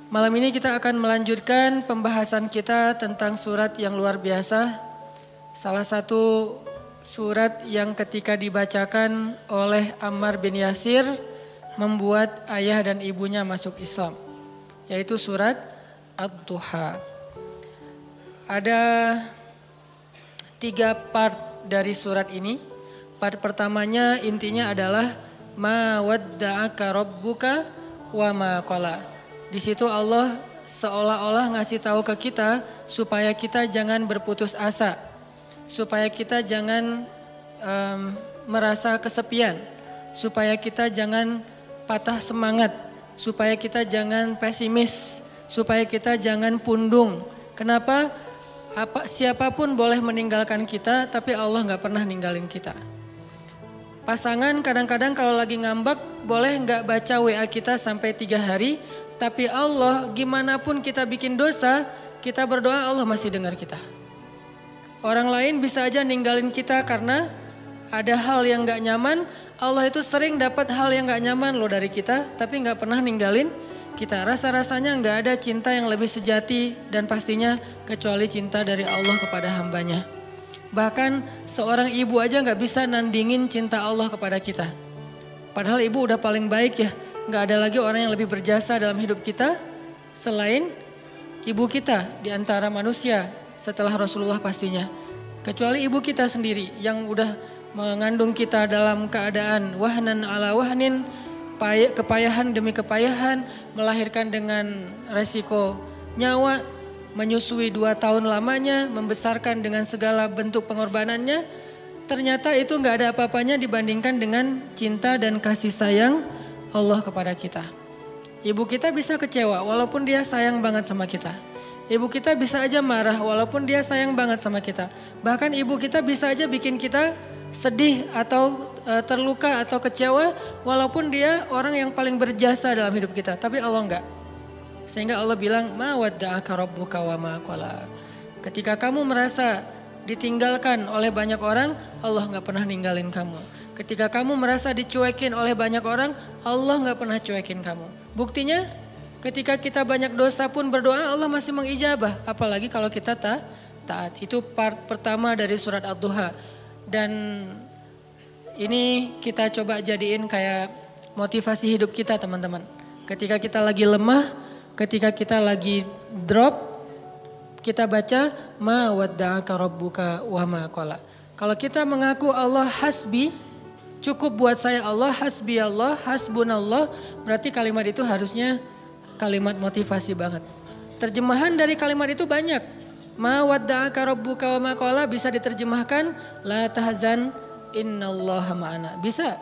Malam ini kita akan melanjutkan pembahasan kita tentang surat yang luar biasa. Salah satu surat yang ketika dibacakan oleh Ammar bin Yasir membuat ayah dan ibunya masuk Islam, yaitu surat Ad-Duha. Ada 3 part dari surat ini. Part pertamanya intinya adalah ma wadda'aka rabbuka wa ma qala. Di situ Allah seolah-olah ngasih tahu ke kita supaya kita jangan berputus asa, supaya kita jangan merasa kesepian, supaya kita jangan patah semangat, supaya kita jangan pesimis, supaya kita jangan pundung. Kenapa? Siapapun boleh meninggalkan kita, tapi Allah nggak pernah ninggalin kita. Pasangan kadang-kadang kalau lagi ngambek boleh nggak baca WA kita sampai 3 hari. Tapi Allah gimana pun kita bikin dosa, kita berdoa Allah masih dengar kita. Orang lain bisa aja ninggalin kita karena ada hal yang gak nyaman. Allah itu sering dapat hal yang gak nyaman loh dari kita, tapi gak pernah ninggalin kita. Rasa-rasanya gak ada cinta yang lebih sejati dan pastinya kecuali cinta dari Allah kepada hambanya. Bahkan seorang ibu aja gak bisa nandingin cinta Allah kepada kita. Padahal ibu udah paling baik ya. Gak ada lagi orang yang lebih berjasa dalam hidup kita selain ibu kita di antara manusia setelah Rasulullah pastinya. Kecuali ibu kita sendiri yang udah mengandung kita dalam keadaan wahnan ala wahnin, kepayahan demi kepayahan, melahirkan dengan resiko nyawa, menyusui 2 tahun lamanya, membesarkan dengan segala bentuk pengorbanannya. Ternyata itu gak ada apa-apanya dibandingkan dengan cinta dan kasih sayang Allah kepada kita. Ibu kita bisa kecewa walaupun dia sayang banget sama kita. Ibu kita bisa aja marah walaupun dia sayang banget sama kita. Bahkan ibu kita bisa aja bikin kita sedih atau terluka atau kecewa walaupun dia orang yang paling berjasa dalam hidup kita. Tapi Allah enggak. Sehingga Allah bilang ma wadda'aka rabbuka wa ma qala. Ketika kamu merasa ditinggalkan oleh banyak orang, Allah enggak pernah ninggalin kamu. Ketika kamu merasa dicuekin oleh banyak orang, Allah gak pernah cuekin kamu. Buktinya ketika kita banyak dosa pun berdoa Allah masih mengijabah. Apalagi kalau kita taat. Itu part pertama dari surat Ad-Duha. Dan ini kita coba jadiin kayak motivasi hidup kita teman-teman. Ketika kita lagi lemah, ketika kita lagi drop, kita baca ma wadda'aka rabbuka wa ma qala. Kalau kita mengaku Allah hasbi, cukup buat saya Allah, hasbi Allah, hasbunallah, berarti kalimat itu harusnya kalimat motivasi banget. Terjemahan dari kalimat itu banyak. Ma wadda'aka rabbuka wa ma qala bisa diterjemahkan la tahzan innallaha ma'ana. Bisa.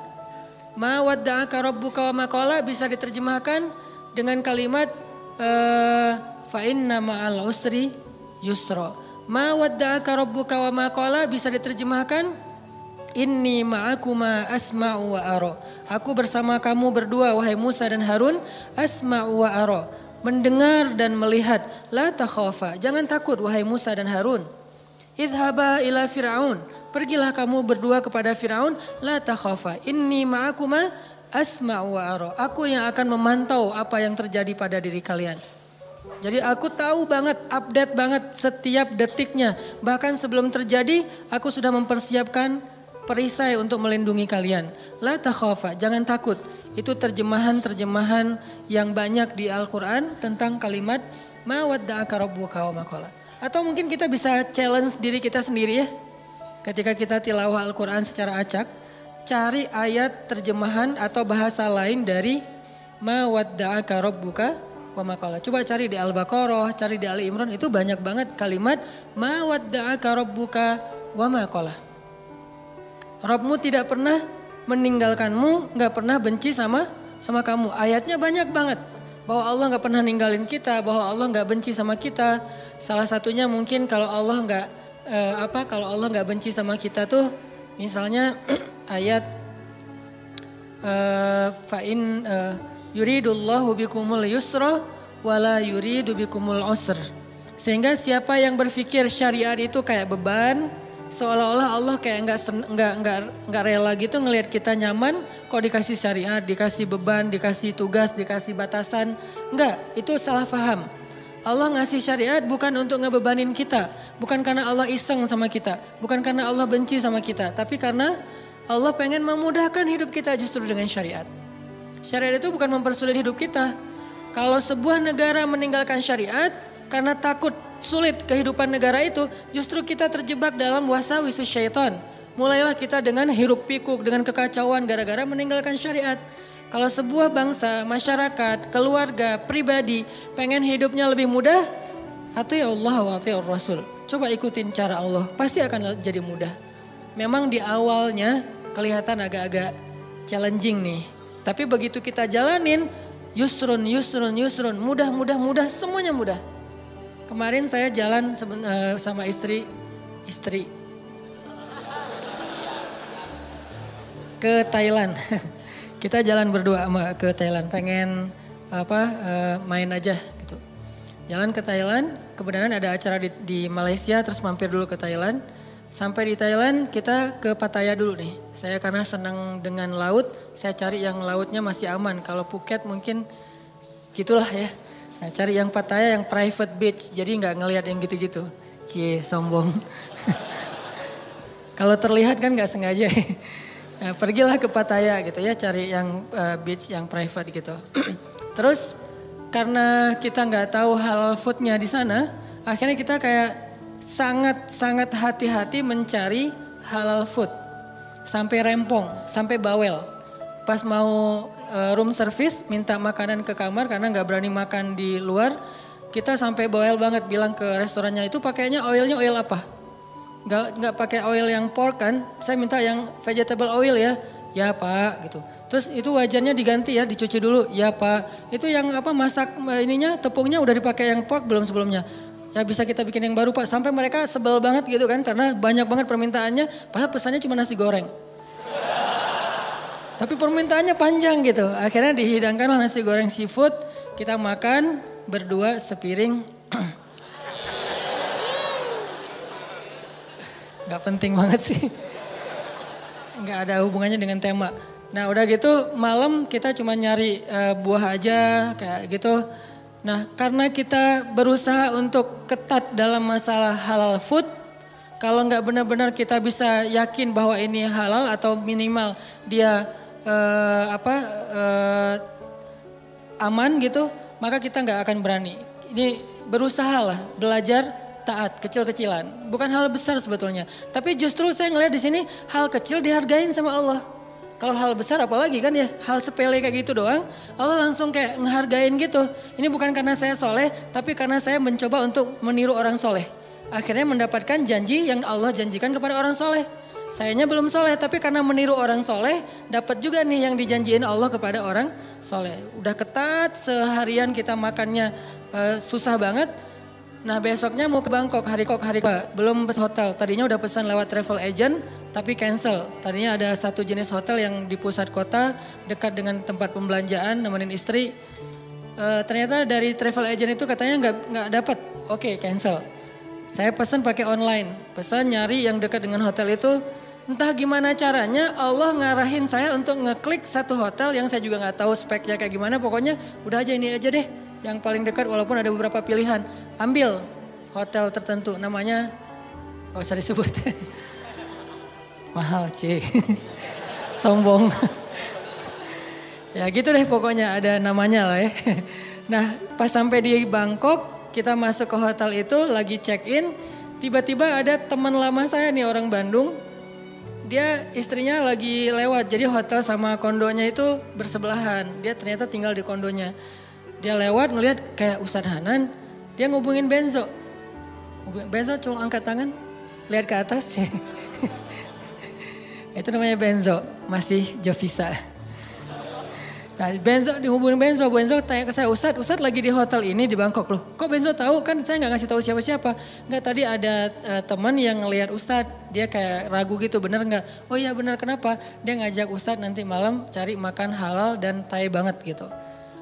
Ma wadda'aka rabbuka wa ma qala bisa diterjemahkan dengan kalimat fa inna ma'al usri yusra. Ma wadda'aka rabbuka wa ma qala bisa diterjemahkan inni ma'akuma asma'u wa ara. Aku bersama kamu berdua wahai Musa dan Harun, asma'u wa ara. Mendengar dan melihat. La takhafa, jangan takut wahai Musa dan Harun. Idhaba ila Fir'aun, pergilah kamu berdua kepada Fir'aun. La takhafa, inni ma'akuma asma'u wa ara. Aku yang akan memantau apa yang terjadi pada diri kalian. Jadi aku tahu banget, update banget setiap detiknya. Bahkan sebelum terjadi aku sudah mempersiapkan perisai untuk melindungi kalian. La takhafa, jangan takut. Itu terjemahan-terjemahan yang banyak di Al-Quran tentang kalimat ma wadda'aka rabbuka wa ma qala. Atau mungkin kita bisa challenge diri kita sendiri ya. Ketika kita tilawah Al-Quran secara acak, cari ayat terjemahan atau bahasa lain dari ma wadda'aka rabbuka wa ma qala. Coba cari di Al-Baqarah, cari di Ali Imran, itu banyak banget kalimat ma wadda'aka rabbuka wa ma qala. Rabbmu tidak pernah meninggalkanmu, gak pernah benci sama kamu. Ayatnya banyak banget. Bahwa Allah gak pernah ninggalin kita, bahwa Allah gak benci sama kita. Salah satunya mungkin kalau Allah gak benci sama kita tuh, misalnya ayat fa'in yuridullahu bikumul yusra wala yuridu bikumul usr. Sehingga siapa yang berpikir syariat itu kayak beban, Seolah-olah Allah kayak nggak rela gitu ngelihat kita nyaman, kok dikasih syariat, dikasih beban, dikasih tugas, dikasih batasan. Enggak, itu salah paham. Allah ngasih syariat bukan untuk ngebebanin kita, bukan karena Allah iseng sama kita, bukan karena Allah benci sama kita, tapi karena Allah pengen memudahkan hidup kita justru dengan syariat. Syariat itu bukan mempersulit hidup kita. Kalau sebuah negara meninggalkan syariat karena takut sulit kehidupan negara itu, justru kita terjebak dalam wasawis syaitan. Mulailah kita dengan hiruk pikuk, dengan kekacauan gara-gara meninggalkan syariat. Kalau sebuah bangsa, masyarakat, keluarga, pribadi pengen hidupnya lebih mudah, atii'u Allah wa atii'ur Rasul. Coba ikutin cara Allah, pasti akan jadi mudah. Memang di awalnya kelihatan agak-agak challenging nih. Tapi begitu kita jalanin, yusrun, mudah, semuanya mudah. Kemarin saya jalan sama istri ke Thailand. Kita jalan berdua ke Thailand, pengen main aja gitu. Jalan ke Thailand, kebenaran ada acara di Malaysia, terus mampir dulu ke Thailand. Sampai di Thailand kita ke Pattaya dulu nih. Saya karena senang dengan laut, saya cari yang lautnya masih aman. Kalau Phuket mungkin gitulah ya. Nah, cari yang Pattaya yang private beach, jadi nggak ngelihat yang gitu-gitu. Cie, sombong. Kalau terlihat kan nggak sengaja. Nah, pergilah ke Pattaya gitu ya, cari yang beach yang private gitu. Terus karena kita nggak tahu halal foodnya di sana, akhirnya kita kayak sangat hati-hati mencari halal food. Sampai rempong, sampai bawel. Pas mau room service minta makanan ke kamar karena nggak berani makan di luar, kita sampai bawel banget bilang ke restorannya itu pakainya oilnya oil apa? Nggak pakai oil yang pork kan, saya minta yang vegetable oil ya. Ya Pak gitu. Terus itu wajannya diganti ya, dicuci dulu. Ya Pak. Itu yang masak ininya tepungnya udah dipakai yang pork belum sebelumnya. Ya bisa kita bikin yang baru Pak. Sampai mereka sebel banget gitu kan karena banyak banget permintaannya. Padahal pesannya cuma nasi goreng. Tapi permintaannya panjang gitu. Akhirnya dihidangkanlah nasi goreng seafood. Kita makan berdua sepiring. Gak penting banget sih. Gak ada hubungannya dengan tema. Nah udah gitu malam kita cuma nyari buah aja kayak gitu. Nah karena kita berusaha untuk ketat dalam masalah halal food. Kalau gak benar-benar kita bisa yakin bahwa ini halal atau minimal dia aman gitu. Maka kita gak akan berani. Ini berusahalah belajar taat, kecil-kecilan. Bukan hal besar sebetulnya. Tapi justru saya ngelihat di sini hal kecil dihargain sama Allah. Kalau hal besar apalagi kan ya, hal sepele kayak gitu doang, Allah langsung kayak ngehargain gitu. Ini bukan karena saya soleh, tapi karena saya mencoba untuk meniru orang soleh. Akhirnya mendapatkan janji yang Allah janjikan kepada orang soleh. Sayanya belum soleh, tapi karena meniru orang soleh, dapat juga nih yang dijanjiin Allah kepada orang soleh. Udah ketat, seharian kita makannya susah banget. Nah besoknya mau ke Bangkok, hari belum pesan hotel. Tadinya udah pesan lewat travel agent tapi cancel. Tadinya ada satu jenis hotel yang di pusat kota dekat dengan tempat pembelanjaan nemenin istri. Ternyata dari travel agent itu katanya nggak dapat. Oke, cancel. Saya pesan pakai online. Pesan nyari yang dekat dengan hotel itu. Entah gimana caranya Allah ngarahin saya untuk ngeklik satu hotel yang saya juga nggak tahu speknya kayak gimana. Pokoknya udah aja ini aja deh. Yang paling dekat walaupun ada beberapa pilihan. Ambil hotel tertentu namanya gak usah disebut. Mahal Ci. Sombong. Ya gitu deh pokoknya ada namanya lah ya. Nah pas sampai di Bangkok kita masuk ke hotel itu lagi check in. Tiba-tiba ada teman lama saya nih orang Bandung. Dia istrinya lagi lewat jadi hotel sama kondonya itu bersebelahan. Dia ternyata tinggal di kondonya. Dia lewat ngeliat kayak Ustadz Hanan, dia ngubungin Benzo. Benzo cuma angkat tangan, lihat ke atas. Itu namanya Benzo, masih Jovisa. Nah Benzo dihubungin Benzo tanya ke saya, Ustadz lagi di hotel ini di Bangkok loh. Kok Benzo tahu? Kan saya gak ngasih tahu siapa-siapa. Enggak tadi ada teman yang ngelihat Ustadz, dia kayak ragu gitu, bener gak? Oh iya bener, kenapa? Dia ngajak Ustadz nanti malam cari makan halal dan Thai banget gitu.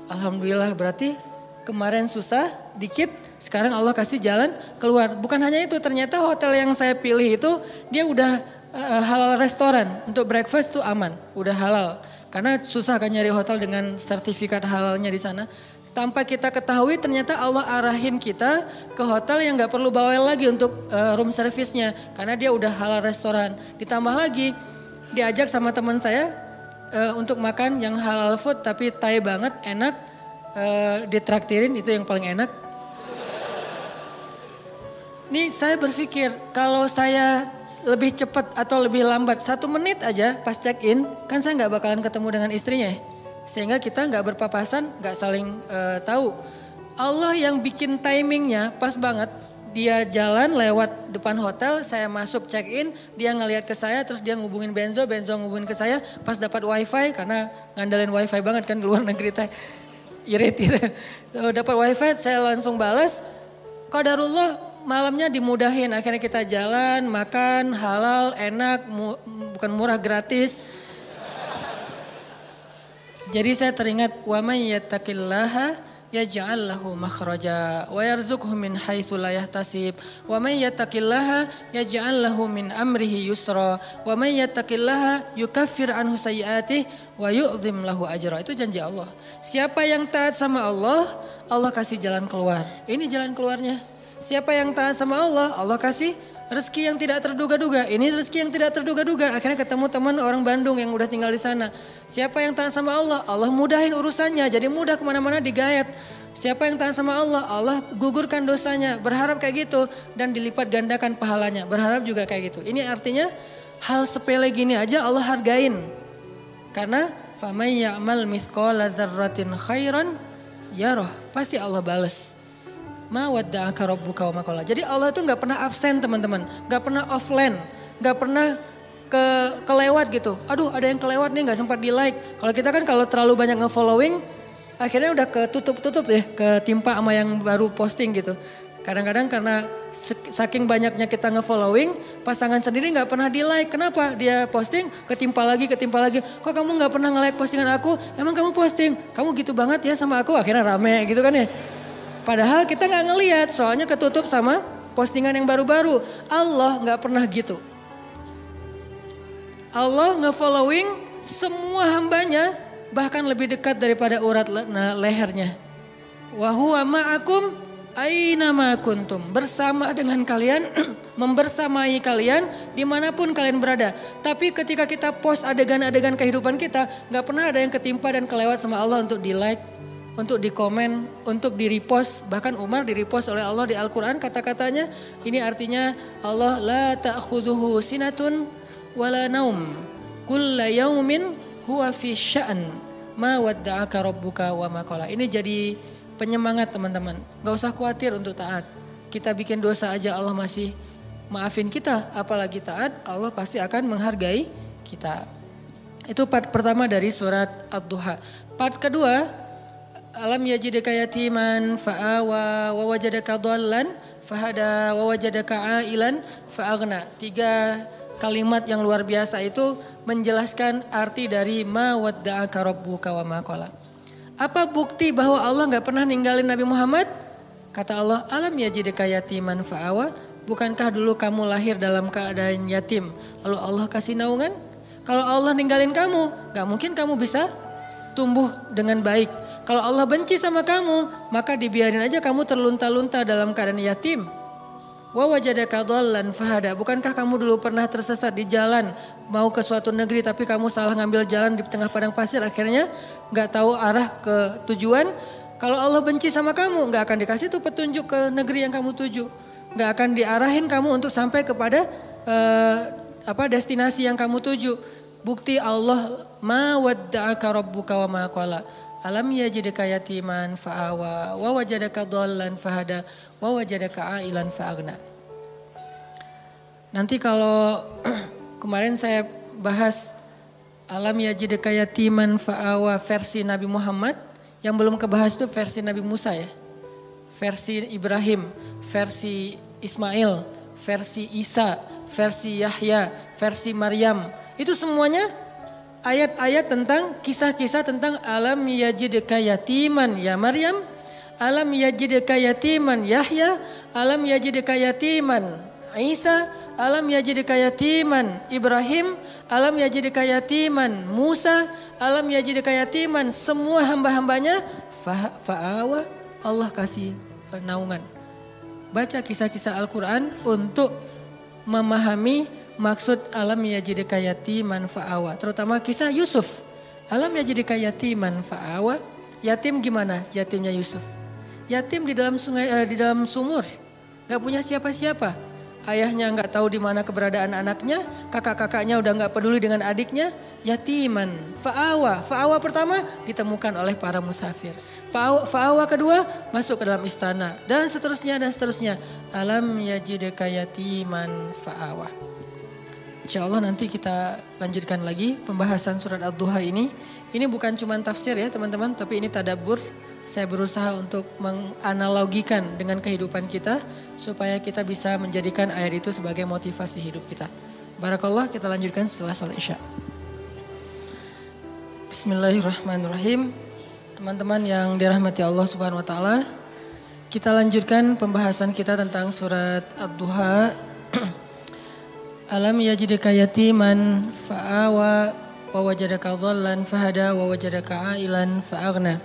Alhamdulillah berarti kemarin susah dikit, Sekarang Allah kasih jalan keluar. Bukan hanya itu, ternyata hotel yang saya pilih itu dia udah halal restoran. Untuk breakfast tuh aman, udah halal. Karena susah kan nyari hotel dengan sertifikat halalnya di sana. Tanpa kita ketahui ternyata Allah arahin kita ke hotel yang gak perlu bawel lagi untuk room service-nya. Karena dia udah halal restoran. Ditambah lagi diajak sama teman saya untuk makan yang halal food tapi Thai banget, enak. Ditraktirin itu yang paling enak. Nih saya berpikir kalau saya lebih cepat atau lebih lambat 1 menit aja pas check in, kan saya nggak bakalan ketemu dengan istrinya, sehingga kita nggak berpapasan, nggak saling tahu. Allah yang bikin timingnya pas banget. Dia jalan lewat depan hotel, saya masuk check in, dia ngelihat ke saya, terus dia ngubungin Benzo ngubungin ke saya, pas dapat wifi karena ngandalin wifi banget kan di luar negeri teh, irit gitu. Dapat wifi, saya langsung balas. Qadarullah. Malamnya dimudahin, akhirnya kita jalan, makan, halal, enak, bukan murah, gratis. Jadi saya teringat, wa may yattaqillaha yaj'al lahu makhraja wa yarzuqhu min haitsu la yahtasib wa may yattaqillaha yaj'al lahu min amrihi yusra wa may yattaqillaha yukaffir anhu sayyi'atihi wa yu'zim lahu ajra. Itu janji Allah. Siapa yang taat sama Allah, Allah kasih jalan keluar. Ini jalan keluarnya. Siapa yang taat sama Allah, Allah kasih rezeki yang tidak terduga-duga. Ini rezeki yang tidak terduga-duga. Akhirnya ketemu teman orang Bandung yang udah tinggal di sana. Siapa yang taat sama Allah, Allah mudahin urusannya. Jadi mudah kemana-mana digayat. Siapa yang taat sama Allah, Allah gugurkan dosanya. Berharap kayak gitu dan dilipat gandakan pahalanya. Berharap juga kayak gitu. Ini artinya hal sepele gini aja Allah hargain. Karena famay ya'mal mithqala dzarratin khairan yarah. Pasti Allah bales. Ma wadda'aka rabbuka wa ma qala. Jadi Allah itu gak pernah absen teman-teman. Gak pernah offline. Gak pernah kelewat gitu. Aduh ada yang kelewat nih gak sempat di like. Kalau kita kan kalau terlalu banyak nge-following. Akhirnya udah ketutup-tutup ya. Ketimpa sama yang baru posting gitu. Kadang-kadang karena saking banyaknya kita nge-following. Pasangan sendiri gak pernah di like. Kenapa? Dia posting ketimpa lagi. Kok kamu gak pernah nge-like postingan aku? Emang kamu posting? Kamu gitu banget ya sama aku? Akhirnya rame gitu kan ya. Padahal kita gak ngelihat, soalnya ketutup sama postingan yang baru-baru. Allah gak pernah gitu. Allah nge-following semua hambanya, bahkan lebih dekat daripada urat lehernya. Wa huwa ma'akum aina ma kuntum. Bersama dengan kalian, membersamai kalian dimanapun kalian berada. Tapi ketika kita post adegan-adegan kehidupan kita, gak pernah ada yang ketimpa dan kelewat sama Allah untuk di like, untuk dikomen, untuk di repost. Bahkan Umar di repost oleh Allah di Al-Quran kata-katanya. Ini artinya Allah la ta'khuduhu sinatun wala naum. Kulla yaumin huwa fi sya'an. Ma wadda'aka rabbuka wa ma qala. Ini jadi penyemangat teman-teman. Gak usah khawatir untuk taat. Kita bikin dosa aja Allah masih maafin kita. Apalagi taat, Allah pasti akan menghargai kita. Itu part pertama dari surat Ad-Duha. Part kedua, alam yajidaka yatiman fa'awa wa wajadaka dhallan fahada wa wajadaka ailan fa'aghna. 3 kalimat yang luar biasa itu menjelaskan arti dari ma wadda'aka rabbuka wa ma qala. Apa bukti bahwa Allah gak pernah ninggalin Nabi Muhammad? Kata Allah, alam yajidaka yatiman fa'awa. Bukankah dulu kamu lahir dalam keadaan yatim, lalu Allah kasih naungan? Kalau Allah ninggalin kamu, gak mungkin kamu bisa tumbuh dengan baik. Kalau Allah benci sama kamu, maka dibiarin aja kamu terlunta-lunta dalam keadaan yatim. Wa wajadaka dhallan fahada. Bukankah kamu dulu pernah tersesat di jalan, mau ke suatu negeri tapi kamu salah ngambil jalan di tengah padang pasir, akhirnya gak tahu arah ke tujuan. Kalau Allah benci sama kamu, gak akan dikasih tuh petunjuk ke negeri yang kamu tuju. Gak akan diarahin kamu untuk sampai kepada destinasi yang kamu tuju. Bukti Allah, ma wadda'aka rabbuka wa ma qala. Alam yajidaka yatiman fa'awa wa wajadaka dhallan fahada wa wajadaka ailan fa'aghna. Nanti kalau kemarin saya bahas alam yajidaka yatiman fa'awa versi Nabi Muhammad, yang belum kebahas itu versi Nabi Musa ya. Versi Ibrahim, versi Ismail, versi Isa, versi Yahya, versi Maryam. Itu semuanya ayat-ayat tentang kisah-kisah tentang alam yajidka yatiman ya Maryam, alam yajidka yatiman Yahya, alam yajidka yatiman Isa, alam yajidka yatiman Ibrahim, alam yajidka yatiman Musa, alam yajidka yatiman. Semua hamba-hambanya fa'awa, Allah kasih naungan. Baca kisah-kisah Al-Quran untuk memahami maksud alam yajidka yatiman fa'awa. Terutama kisah Yusuf. Alam yajidka yatiman fa'awa. Yatim gimana? Yatimnya Yusuf. Yatim di dalam sungai, di dalam sumur. Gak punya siapa-siapa. Ayahnya gak tahu di mana keberadaan anaknya. Kakak-kakaknya udah gak peduli dengan adiknya. Yatiman fa'awa. Fa'awa pertama ditemukan oleh para musafir. Fa'awa kedua masuk ke dalam istana. Dan seterusnya dan seterusnya. Alam yajidka yatiman fa'awa. Insya Allah nanti kita lanjutkan lagi pembahasan surat Ad-Duha ini. Ini bukan cuma tafsir ya teman-teman, tapi ini tadabbur. Saya berusaha untuk menganalogikan dengan kehidupan kita supaya kita bisa menjadikan ayat itu sebagai motivasi hidup kita. Barakallah, kita lanjutkan setelah sholat Isya. Bismillahirrahmanirrahim. Teman-teman yang dirahmati Allah Subhanahu wa taala, kita lanjutkan pembahasan kita tentang surat Ad-Duha. Alam yajidka yatiman fa'awa wa wajadaka dhallan fahada wa wajadaka ailan fa'aghna.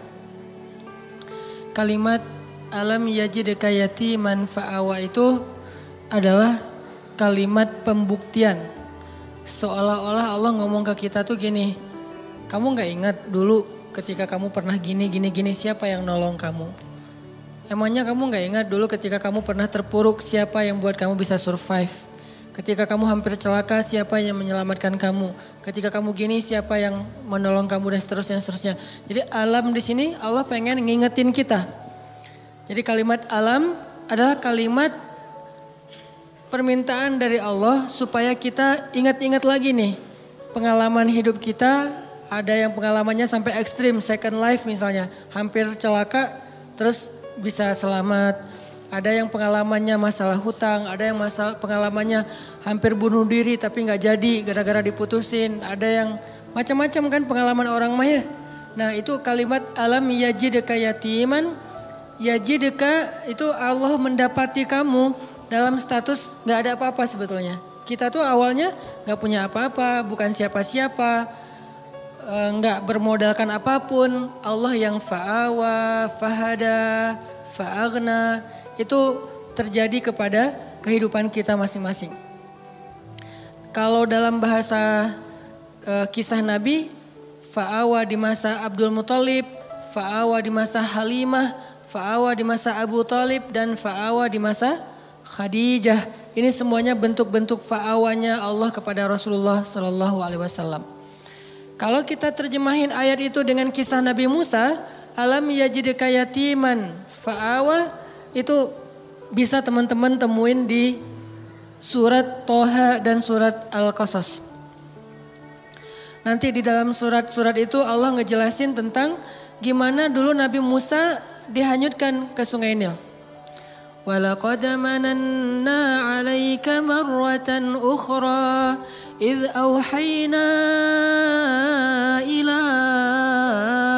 Kalimat alam yajidka yatiman fa'awa itu adalah kalimat pembuktian. Seolah-olah Allah ngomong ke kita tuh gini, kamu gak ingat dulu ketika kamu pernah gini, siapa yang nolong kamu? Emangnya kamu gak ingat dulu ketika kamu pernah terpuruk, siapa yang buat kamu bisa survive? Ketika kamu hampir celaka, siapa yang menyelamatkan kamu? Ketika kamu gini, siapa yang menolong kamu dan seterusnya. Jadi alam di sini Allah pengen ngingetin kita. Jadi kalimat alam adalah kalimat permintaan dari Allah supaya kita ingat-ingat lagi nih. Pengalaman hidup kita, ada yang pengalamannya sampai ekstrim, second life misalnya. Hampir celaka, terus bisa selamat. Ada yang pengalamannya masalah hutang, ada yang pengalamannya hampir bunuh diri tapi gak jadi gara-gara diputusin. Ada yang macam-macam kan pengalaman orang mah ya. Nah itu kalimat alam yajidka yatiman. Yajidka itu Allah mendapati kamu dalam status gak ada apa-apa sebetulnya. Kita tuh awalnya gak punya apa-apa, bukan siapa-siapa. Gak bermodalkan apapun. Allah yang fa'awa, fahada, fa'aghna. Itu terjadi kepada kehidupan kita masing-masing. Kalau dalam bahasa kisah Nabi, fa'awa di masa Abdul Muthalib, fa'awa di masa Halimah, fa'awa di masa Abu Thalib, dan fa'awa di masa Khadijah. Ini semuanya bentuk-bentuk fa'awanya Allah kepada Rasulullah SAW. Kalau kita terjemahin ayat itu dengan kisah Nabi Musa, alam yajidka yatiman fa'awa, itu bisa teman-teman temuin di surat Toha dan surat Al-Qasas. Nanti di dalam surat-surat itu Allah ngejelasin tentang gimana dulu Nabi Musa dihanyutkan ke sungai Nil. Walaqad mananna 'alaika marratan ukhra idh awhayna ila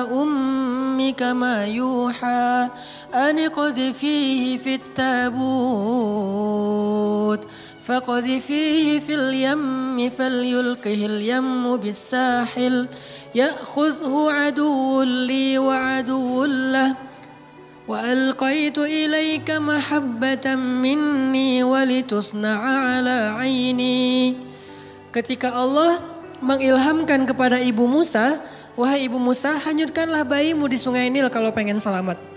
ummika ma yuha أن اقذفيه في التابوت فقذفيه في اليم فليلقه اليم بالساحل يأخذه عدو لي وعدو له وألقيت إليك محبة مني ولتصنع على عيني. Ketika Allah mengilhamkan kepada ibu Musa, wahai ibu Musa, hanyutkanlah bayimu di sungai Nil kalau pengen selamat.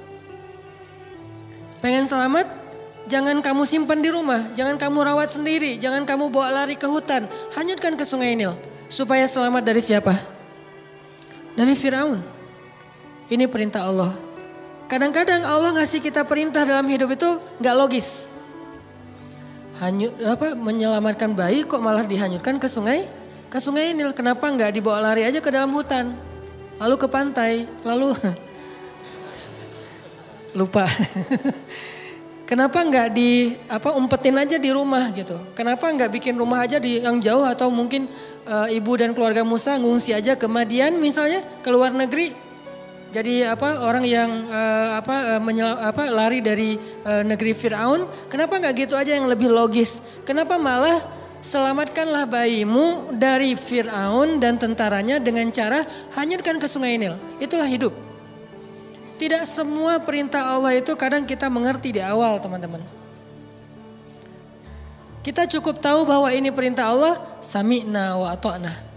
Pengen selamat, jangan kamu simpan di rumah, jangan kamu rawat sendiri, jangan kamu bawa lari ke hutan. Hanyutkan ke sungai Nil, supaya selamat dari siapa? Dari Firaun. Ini perintah Allah. Kadang-kadang Allah ngasih kita perintah dalam hidup itu gak logis. Menyelamatkan bayi kok malah dihanyutkan ke sungai Nil. Kenapa gak dibawa lari aja ke dalam hutan, lalu ke pantai, lalu... Lupa. Kenapa nggak umpetin aja di rumah gitu? Kenapa nggak bikin rumah aja di yang jauh, atau mungkin ibu dan keluarga Musa ngungsi aja ke Madian misalnya, ke luar negeri? jadi orang yang lari dari negeri Firaun, kenapa nggak gitu aja yang lebih logis? Kenapa malah selamatkanlah bayimu dari Firaun dan tentaranya dengan cara hanyutkan ke Sungai Nil. Itulah hidup. Tidak semua perintah Allah itu kadang kita mengerti di awal, teman-teman. Kita cukup tahu bahwa ini perintah Allah, sami'na wa ata'na.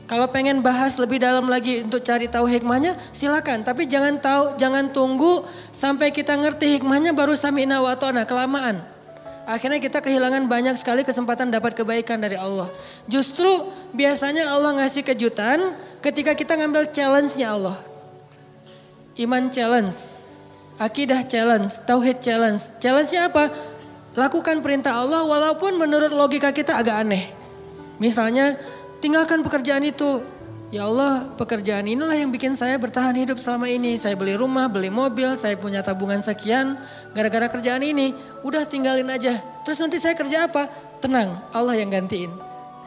Kalau pengen bahas lebih dalam lagi untuk cari tahu hikmahnya, silakan. Tapi jangan tunggu sampai kita ngerti hikmahnya baru sami'na wa ata'na, kelamaan. Akhirnya kita kehilangan banyak sekali kesempatan dapat kebaikan dari Allah. Justru biasanya Allah ngasih kejutan ketika kita ngambil challenge-nya Allah. Iman challenge, akidah challenge, tauhid challenge. Challenge-nya apa? Lakukan perintah Allah walaupun menurut logika kita agak aneh. Misalnya tinggalkan pekerjaan itu. Ya Allah, pekerjaan inilah yang bikin saya bertahan hidup selama ini. Saya beli rumah, beli mobil, saya punya tabungan sekian. Gara-gara kerjaan ini, udah tinggalin aja. Terus nanti saya kerja apa? Tenang, Allah yang gantiin.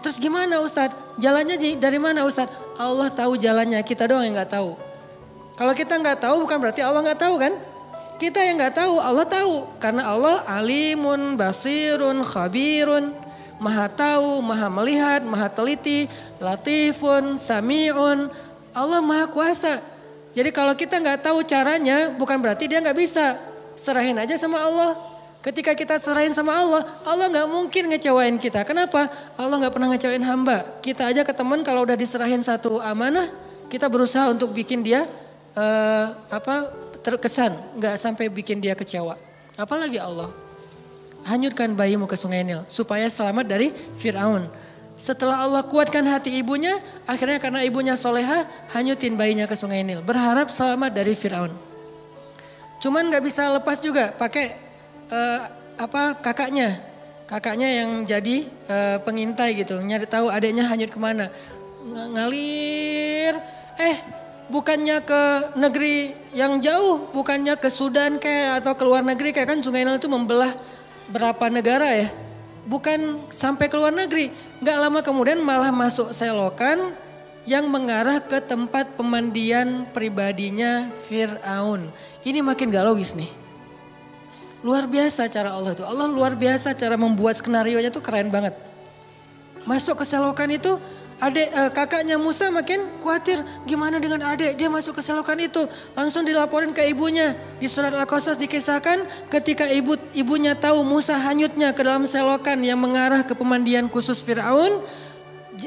Terus gimana Ustadz? Jalannya dari mana Ustadz? Allah tahu jalannya, kita doang yang gak tahu. Kalau kita gak tahu bukan berarti Allah gak tahu kan? Kita yang gak tahu, Allah tahu. Karena Allah alimun, basirun, khabirun. Maha tahu, maha melihat, maha teliti, latifun, sami'un. Allah maha kuasa. Jadi kalau kita gak tahu caranya bukan berarti dia gak bisa. Serahin aja sama Allah. Ketika kita serahin sama Allah, Allah gak mungkin ngecewain kita. Kenapa? Allah gak pernah ngecewain hamba. Kita aja ke teman kalau udah diserahin satu amanah, kita berusaha untuk bikin dia terkesan, nggak sampai bikin dia kecewa. Apalagi Allah. Hanyutkan bayimu ke Sungai Nil supaya selamat dari Firaun. Setelah Allah kuatkan hati ibunya, akhirnya karena ibunya soleha, hanyutin bayinya ke Sungai Nil. Berharap selamat dari Firaun. Cuman nggak bisa lepas juga, pakai kakaknya. Kakaknya yang jadi pengintai gitu, nyari tahu adiknya hanyut kemana. Ngalir, bukannya ke negeri yang jauh, bukannya ke Sudan kayak atau ke luar negeri kayak kan Sungai Nil itu membelah berapa negara ya. Bukan sampai ke luar negeri, gak lama kemudian malah masuk selokan yang mengarah ke tempat pemandian pribadinya Fir'aun. Ini makin gak logis nih. Luar biasa cara Allah tuh, Allah luar biasa cara membuat skenario-nya tuh keren banget. Masuk ke selokan itu, kakaknya Musa makin khawatir gimana dengan adik, dia masuk ke selokan itu. Langsung dilaporin ke ibunya. Di surat Al-Qasas dikisahkan ketika ibunya tahu Musa hanyutnya ke dalam selokan yang mengarah ke pemandian khusus Fir'aun,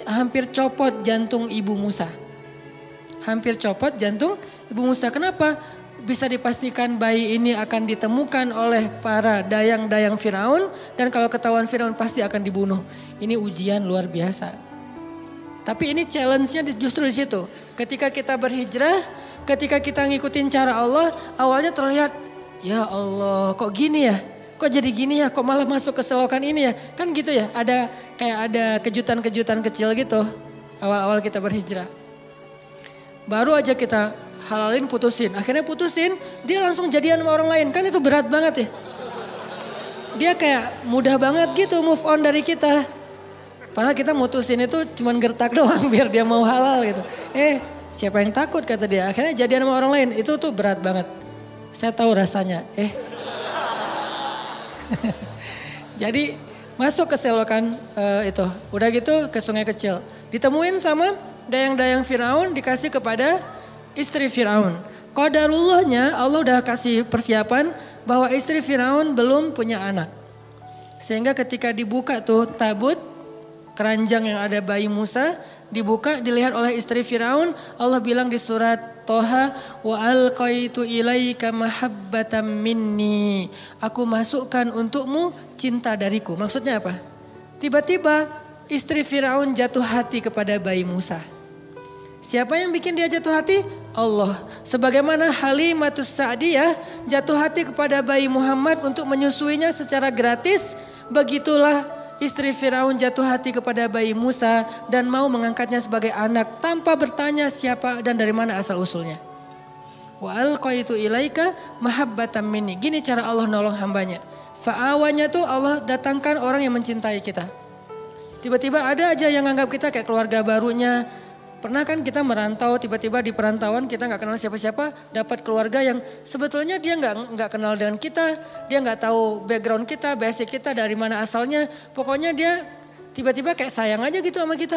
hampir copot jantung ibu Musa. Hampir copot jantung ibu Musa. Kenapa? Bisa dipastikan bayi ini akan ditemukan oleh para dayang-dayang Fir'aun dan kalau ketahuan Fir'aun pasti akan dibunuh. Ini ujian luar biasa. Tapi ini challenge-nya justru di situ. Ketika kita berhijrah, ketika kita ngikutin cara Allah, awalnya terlihat, ya Allah kok gini ya? Kok jadi gini ya? Kok malah masuk ke selokan ini ya? Kan gitu ya, ada kejutan-kejutan kecil gitu. Awal-awal kita berhijrah. Baru aja kita halalin putusin. Akhirnya putusin, dia langsung jadian sama orang lain. Kan itu berat banget ya. Dia kayak mudah banget gitu move on dari kita. Padahal kita mutusin itu cuman gertak doang biar dia mau halal gitu. Siapa yang takut kata dia. Akhirnya jadian sama orang lain. Itu tuh berat banget. Saya tahu rasanya. Jadi masuk ke selokan itu. Udah gitu ke sungai kecil. Ditemuin sama dayang-dayang Firaun dikasih kepada istri Firaun. Qadarullahnya Allah udah kasih persiapan bahwa istri Firaun belum punya anak. Sehingga ketika dibuka tuh tabut, keranjang yang ada bayi Musa dibuka dilihat oleh istri Firaun. Allah bilang di surat Toha, wa alqaitu ilaika mahabbatan minni. Aku masukkan untukmu cinta dariku. Maksudnya apa? Tiba-tiba istri Firaun jatuh hati kepada bayi Musa. Siapa yang bikin dia jatuh hati? Allah. Sebagaimana Halimatus Sa'diyah jatuh hati kepada bayi Muhammad untuk menyusuinya secara gratis, begitulah istri Firaun jatuh hati kepada bayi Musa dan mau mengangkatnya sebagai anak tanpa bertanya siapa dan dari mana asal usulnya. Wa alqaitu ilaika mahabbatan minni. Gini cara Allah nolong hambanya. Fa'awanya tuh Allah datangkan orang yang mencintai kita. Tiba-tiba ada aja yang anggap kita kayak keluarga barunya. Pernah kan kita merantau, tiba-tiba di perantauan kita nggak kenal siapa-siapa, dapat keluarga yang sebetulnya dia nggak kenal dengan kita, dia nggak tahu background kita, basic kita dari mana asalnya. Pokoknya dia tiba-tiba kayak sayang aja gitu sama kita.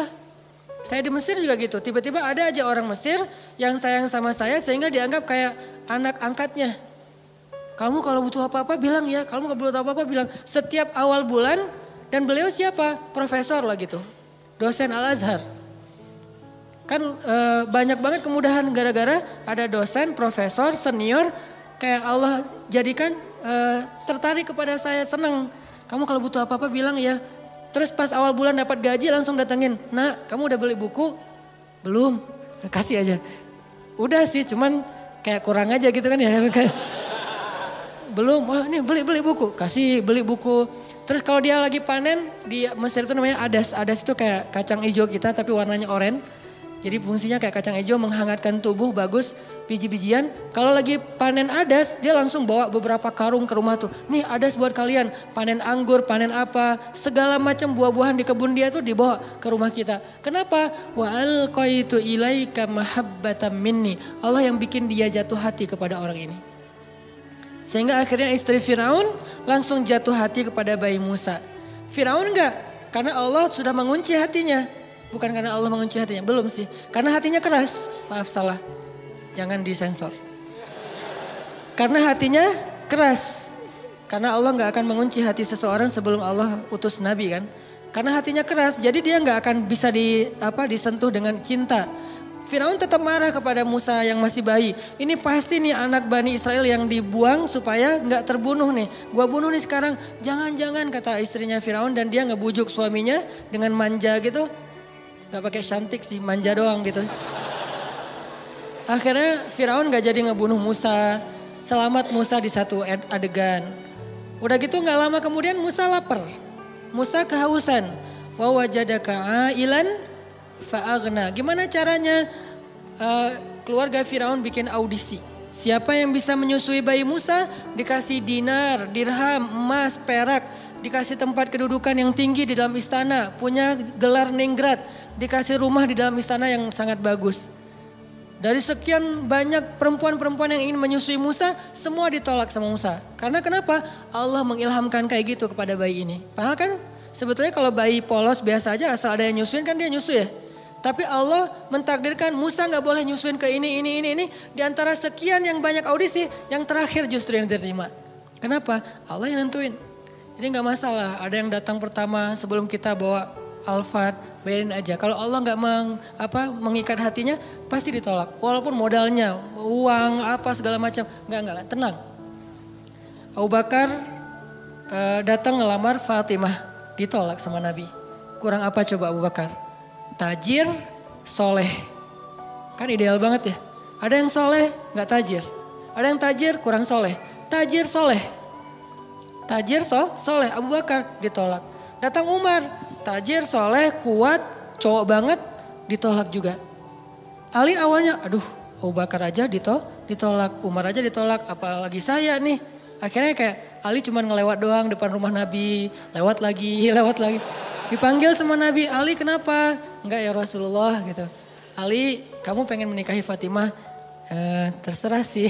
Saya di Mesir juga gitu, tiba-tiba ada aja orang Mesir yang sayang sama saya sehingga dianggap kayak anak angkatnya. Kamu kalau butuh apa-apa bilang ya, kamu kalau butuh apa-apa bilang. Setiap awal bulan, dan beliau siapa? Profesor lah gitu, dosen Al-Azhar. Kan banyak banget kemudahan gara-gara ada dosen, profesor, senior. Kayak Allah jadikan tertarik kepada saya, senang. Kamu kalau butuh apa-apa bilang ya. Terus pas awal bulan dapat gaji langsung datengin. Nah, kamu udah beli buku? Belum, kasih aja. Udah sih, cuman kayak kurang aja gitu kan ya. Belum, wah ini beli buku, kasih beli buku. Terus kalau dia lagi panen, di Mesir itu namanya adas. Adas itu kayak kacang hijau kita tapi warnanya oranye. Jadi fungsinya kayak kacang hijau menghangatkan tubuh, bagus, biji-bijian. Kalau lagi panen adas, dia langsung bawa beberapa karung ke rumah tuh. Nih adas buat kalian, panen anggur, panen apa, segala macam buah-buahan di kebun dia tuh dibawa ke rumah kita. Kenapa? Wa alqaitu ilaika mahabbatan minni. Allah yang bikin dia jatuh hati kepada orang ini. Sehingga akhirnya istri Firaun langsung jatuh hati kepada bayi Musa. Firaun enggak, karena Allah sudah mengunci hatinya. Bukan karena Allah mengunci hatinya, belum sih. Karena hatinya keras, maaf salah, jangan disensor. Karena hatinya keras. Karena Allah gak akan mengunci hati seseorang sebelum Allah utus Nabi kan. Karena hatinya keras, jadi dia gak akan bisa disentuh dengan cinta. Firaun tetap marah kepada Musa yang masih bayi. Ini pasti nih anak Bani Israel yang dibuang supaya gak terbunuh nih. Gua bunuh nih sekarang. Jangan-jangan kata istrinya Firaun, dan dia ngebujuk suaminya dengan manja gitu. Gak pakai cantik sih, manja doang gitu. Akhirnya Firaun gak jadi ngebunuh Musa. Selamat Musa di satu adegan. Udah gitu gak lama kemudian Musa lapar. Musa kehausan. Wa wajadaka ailan fa'agna. Gimana caranya keluarga Firaun bikin audisi. Siapa yang bisa menyusui bayi Musa dikasih dinar, dirham, emas, perak. Dikasih tempat kedudukan yang tinggi di dalam istana. Punya gelar ningrat. Dikasih rumah di dalam istana yang sangat bagus. Dari sekian banyak perempuan-perempuan yang ingin menyusui Musa, semua ditolak sama Musa. Karena kenapa? Allah mengilhamkan kayak gitu kepada bayi ini. Padahal kan sebetulnya kalau bayi polos biasa aja asal ada yang nyusuin kan dia nyusu ya. Tapi Allah mentakdirkan Musa gak boleh nyusuin ke ini. Di antara sekian yang banyak audisi, yang terakhir justru yang diterima. Kenapa? Allah yang nentuin. Jadi gak masalah, ada yang datang pertama sebelum kita bawa Alphard, bayarin aja. Kalau Allah gak mengikat hatinya, pasti ditolak. Walaupun modalnya, uang, apa segala macam, enggak, tenang. Abu Bakar datang ngelamar Fatimah, ditolak sama Nabi. Kurang apa coba Abu Bakar? Tajir, soleh. Kan ideal banget ya. Ada yang soleh, gak tajir. Ada yang tajir, kurang soleh. Tajir, soleh. Tajir soleh, Abu Bakar ditolak. Datang Umar, tajir soleh, kuat, cowok banget, ditolak juga. Ali awalnya, aduh Abu Bakar aja ditolak, Umar aja ditolak, apalagi saya nih. Akhirnya kayak Ali cuma ngelewat doang depan rumah Nabi, lewat lagi. Dipanggil sama Nabi, Ali kenapa? Enggak ya Rasulullah gitu. Ali kamu pengen menikahi Fatimah? Terserah sih.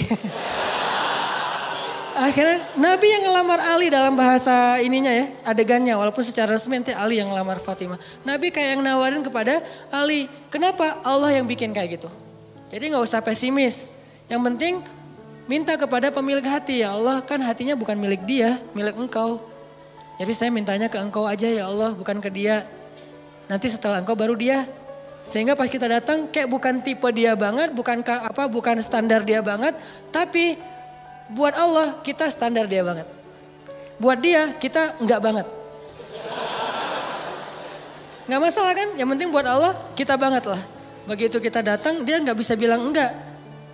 Akhirnya Nabi yang ngelamar Ali dalam bahasa ininya ya, adegannya. Walaupun secara resmi nanti Ali yang ngelamar Fatimah. Nabi kayak yang nawarin kepada Ali. Kenapa? Allah yang bikin kayak gitu. Jadi gak usah pesimis. Yang penting minta kepada pemilik hati. Ya Allah kan hatinya bukan milik dia, milik engkau. Jadi saya mintanya ke engkau aja ya Allah, bukan ke dia. Nanti setelah engkau baru dia. Sehingga pas kita datang kayak bukan tipe dia banget, bukan standar dia banget. Tapi buat Allah kita standar dia banget. Buat dia kita enggak banget. Enggak masalah kan? Yang penting buat Allah kita banget lah. Begitu kita datang dia enggak bisa bilang enggak.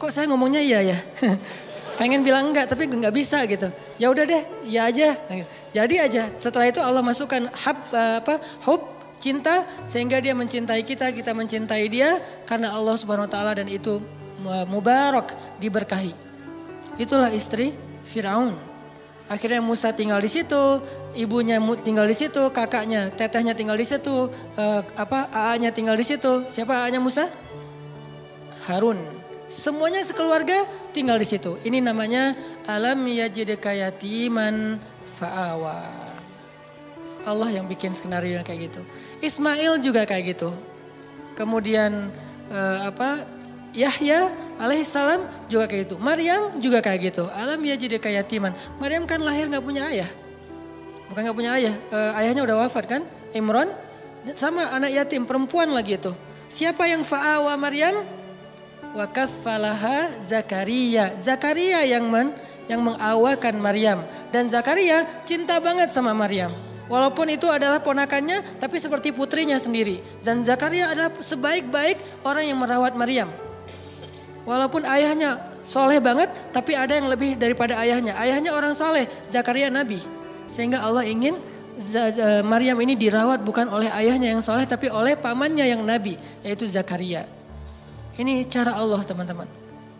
Kok saya ngomongnya iya ya? Pengen bilang enggak tapi enggak bisa gitu. Ya udah deh, ya aja. Jadi aja. Setelah itu Allah masukkan hub cinta sehingga dia mencintai kita mencintai dia karena Allah Subhanahu wa taala dan itu mubarak, diberkahi. Itulah istri Firaun. Akhirnya Musa tinggal di situ, ibunya tinggal di situ, kakaknya, tetehnya tinggal di situ, AA-nya tinggal di situ. Siapa AA-nya Musa? Harun. Semuanya sekeluarga tinggal di situ. Ini namanya alam yajidka yatiman fa'awa. Allah yang bikin skenario yang kayak gitu. Ismail juga kayak gitu. Kemudian Yahya alaihissalam juga kayak gitu. Maryam juga kayak gitu. Alam yajidka yatiman. Maryam kan lahir nggak punya ayah. Bukan nggak punya ayah. Ayahnya udah wafat kan? Imran sama anak yatim perempuan lagi itu. Siapa yang fa'awa Maryam? Wa kaffalaha Zakaria. Zakaria yang mengawakan Maryam. Dan Zakaria cinta banget sama Maryam. Walaupun itu adalah ponakannya, tapi seperti putrinya sendiri. Dan Zakaria adalah sebaik-baik orang yang merawat Maryam. Walaupun ayahnya soleh banget, tapi ada yang lebih daripada ayahnya. Ayahnya orang soleh, Zakaria nabi. Sehingga Allah ingin Maryam ini dirawat bukan oleh ayahnya yang soleh, tapi oleh pamannya yang nabi, yaitu Zakaria. Ini cara Allah teman-teman.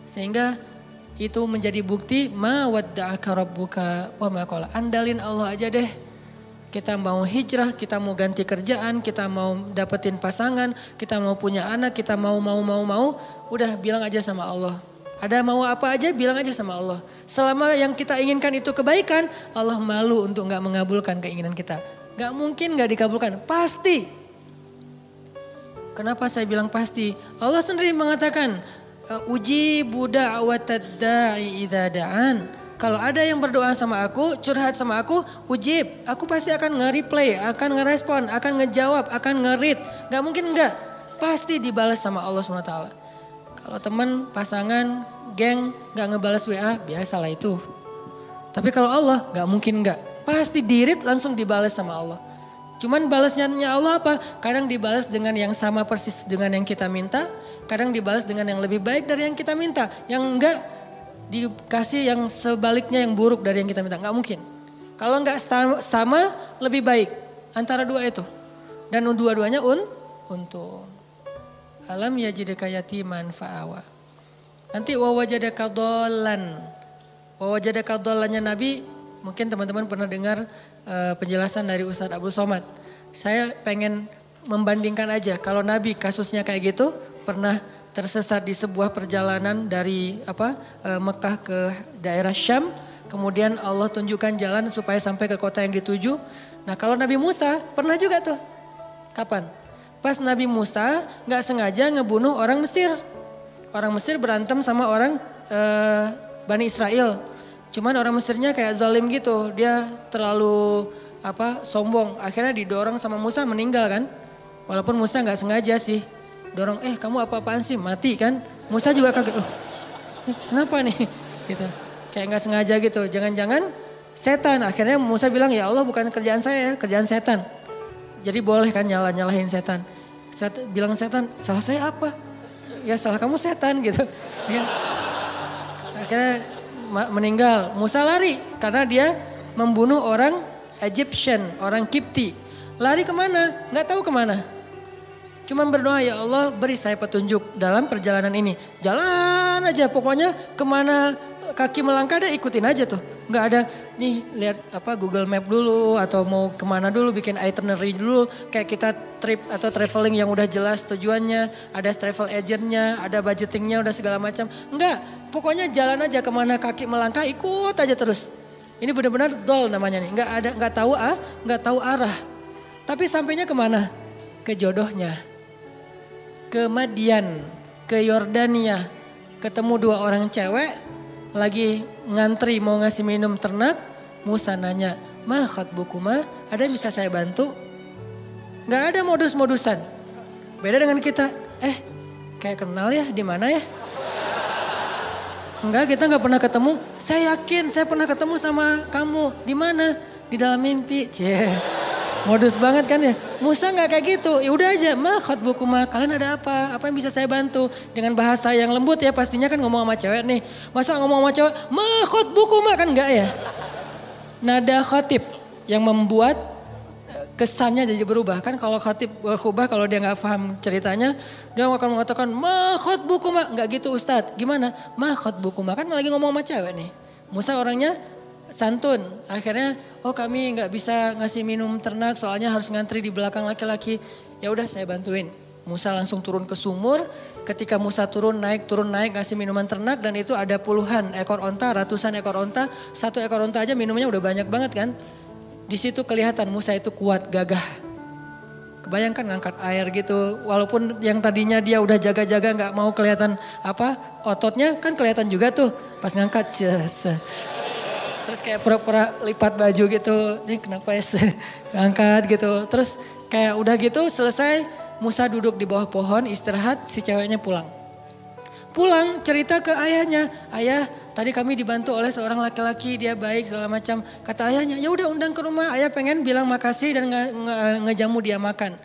Sehingga itu menjadi bukti ma wadda'aka rabbuka wa ma qala. Andalin Allah aja deh. Kita mau hijrah, kita mau ganti kerjaan, kita mau dapetin pasangan, kita mau punya anak, kita mau. Udah bilang aja sama Allah. Ada mau apa aja bilang aja sama Allah. Selama yang kita inginkan itu kebaikan, Allah malu untuk gak mengabulkan keinginan kita. Gak mungkin gak dikabulkan, pasti. Kenapa saya bilang pasti? Allah sendiri mengatakan, uji budak da'watad da'i idza da'an. Kalau ada yang berdoa sama aku, curhat sama aku, ujib. Aku pasti akan nge-replay, akan ngerespon, akan ngejawab, akan nge-read. Gak mungkin enggak. Pasti dibalas sama Allah SWT. Kalau teman, pasangan, geng gak ngebalas WA, biasalah itu. Tapi kalau Allah gak mungkin enggak. Pasti di-read langsung dibalas sama Allah. Cuman balasnya Allah apa? Kadang dibalas dengan yang sama persis dengan yang kita minta. Kadang dibalas dengan yang lebih baik dari yang kita minta. Yang enggak dikasih yang sebaliknya yang buruk dari yang kita minta. Enggak mungkin. Kalau enggak sama lebih baik. Antara dua itu. Dan dua-duanya untung. Alam yajidka yatiman fa'awa. Nanti wawajadaka dhallan. Wawajadaka dhallannya Nabi. Mungkin teman-teman pernah dengar penjelasan dari Ustadz Abdul Somad. Saya pengen membandingkan aja. Kalau Nabi kasusnya kayak gitu. Pernah tersesat di sebuah perjalanan dari Mekah ke daerah Syam. Kemudian Allah tunjukkan jalan supaya sampai ke kota yang dituju. Nah kalau Nabi Musa pernah juga tuh. Kapan? Pas Nabi Musa gak sengaja ngebunuh orang Mesir. Orang Mesir berantem sama orang Bani Israel. Cuman orang Mesirnya kayak zalim gitu. Dia terlalu sombong. Akhirnya didorong sama Musa meninggal kan. Walaupun Musa gak sengaja sih. Dorong, kamu apa-apaan sih? Mati kan. Musa juga kaget. Kenapa nih? Gitu. Kayak gak sengaja gitu. Jangan-jangan setan. Akhirnya Musa bilang, ya Allah bukan kerjaan saya, kerjaan setan. Jadi boleh kan nyalahin setan. Bilang setan, salah saya apa? Ya salah kamu setan gitu. Akhirnya meninggal. Musa lari karena dia membunuh orang Egyptian, orang Kipti. Lari kemana? Gak tahu kemana. Cuman berdoa, ya Allah beri saya petunjuk dalam perjalanan ini. Jalan aja pokoknya kemana kaki melangkah deh ikutin aja tuh. Gak ada nih lihat Google Map dulu atau mau kemana dulu bikin itinerary dulu. Kayak kita trip atau traveling yang udah jelas tujuannya. Ada travel agentnya, ada budgetingnya udah segala macam. Enggak, pokoknya jalan aja kemana kaki melangkah ikut aja terus. Ini benar-benar dol namanya nih. Gak tahu arah. Tapi sampainya kemana? Ke jodohnya. Ke Madian, ke Yordania, ketemu dua orang cewek lagi ngantri mau ngasih minum ternak. Musa nanya, ma khatbukuma, ada yang bisa saya bantu? Gak ada modus-modusan. Beda dengan kita, kayak kenal ya di mana ya? Enggak, kita gak pernah ketemu. Saya yakin saya pernah ketemu sama kamu. Di mana? Di dalam mimpi. Modus banget kan ya. Musa gak kayak gitu. Ya udah aja, ma khatbukuma, kalian ada apa? Apa yang bisa saya bantu? Dengan bahasa yang lembut ya, pastinya kan ngomong sama cewek nih. Masa ngomong sama cewek, ma khatbukuma, kan enggak ya? Nada khatib yang membuat kesannya jadi berubah. Kan kalau khatib berubah, kalau dia gak paham ceritanya, dia akan mengatakan ma khatbukuma. Enggak gitu Ustadz, gimana? Ma khatbukuma, kan lagi ngomong sama cewek nih. Musa orangnya santun. Akhirnya, oh kami nggak bisa ngasih minum ternak soalnya harus ngantri di belakang laki-laki. Ya udah saya bantuin. Musa langsung turun ke sumur. Ketika Musa turun naik ngasih minuman ternak dan itu ada puluhan ekor onta, ratusan ekor onta. Satu ekor onta aja minumnya udah banyak banget kan. Di situ kelihatan Musa itu kuat, gagah. Kebayangkan ngangkat air gitu, walaupun yang tadinya dia udah jaga-jaga nggak mau kelihatan ototnya kan kelihatan juga tuh pas ngangkat. Terus kayak pura-pura lipat baju gitu, ini kenapa ya ngangkat gitu. Terus kayak udah gitu selesai Musa duduk di bawah pohon istirahat, si ceweknya pulang. Pulang cerita ke ayahnya, ayah tadi kami dibantu oleh seorang laki-laki, dia baik segala macam. Kata ayahnya, ya udah undang ke rumah, ayah pengen bilang makasih dan ngejamu dia makan.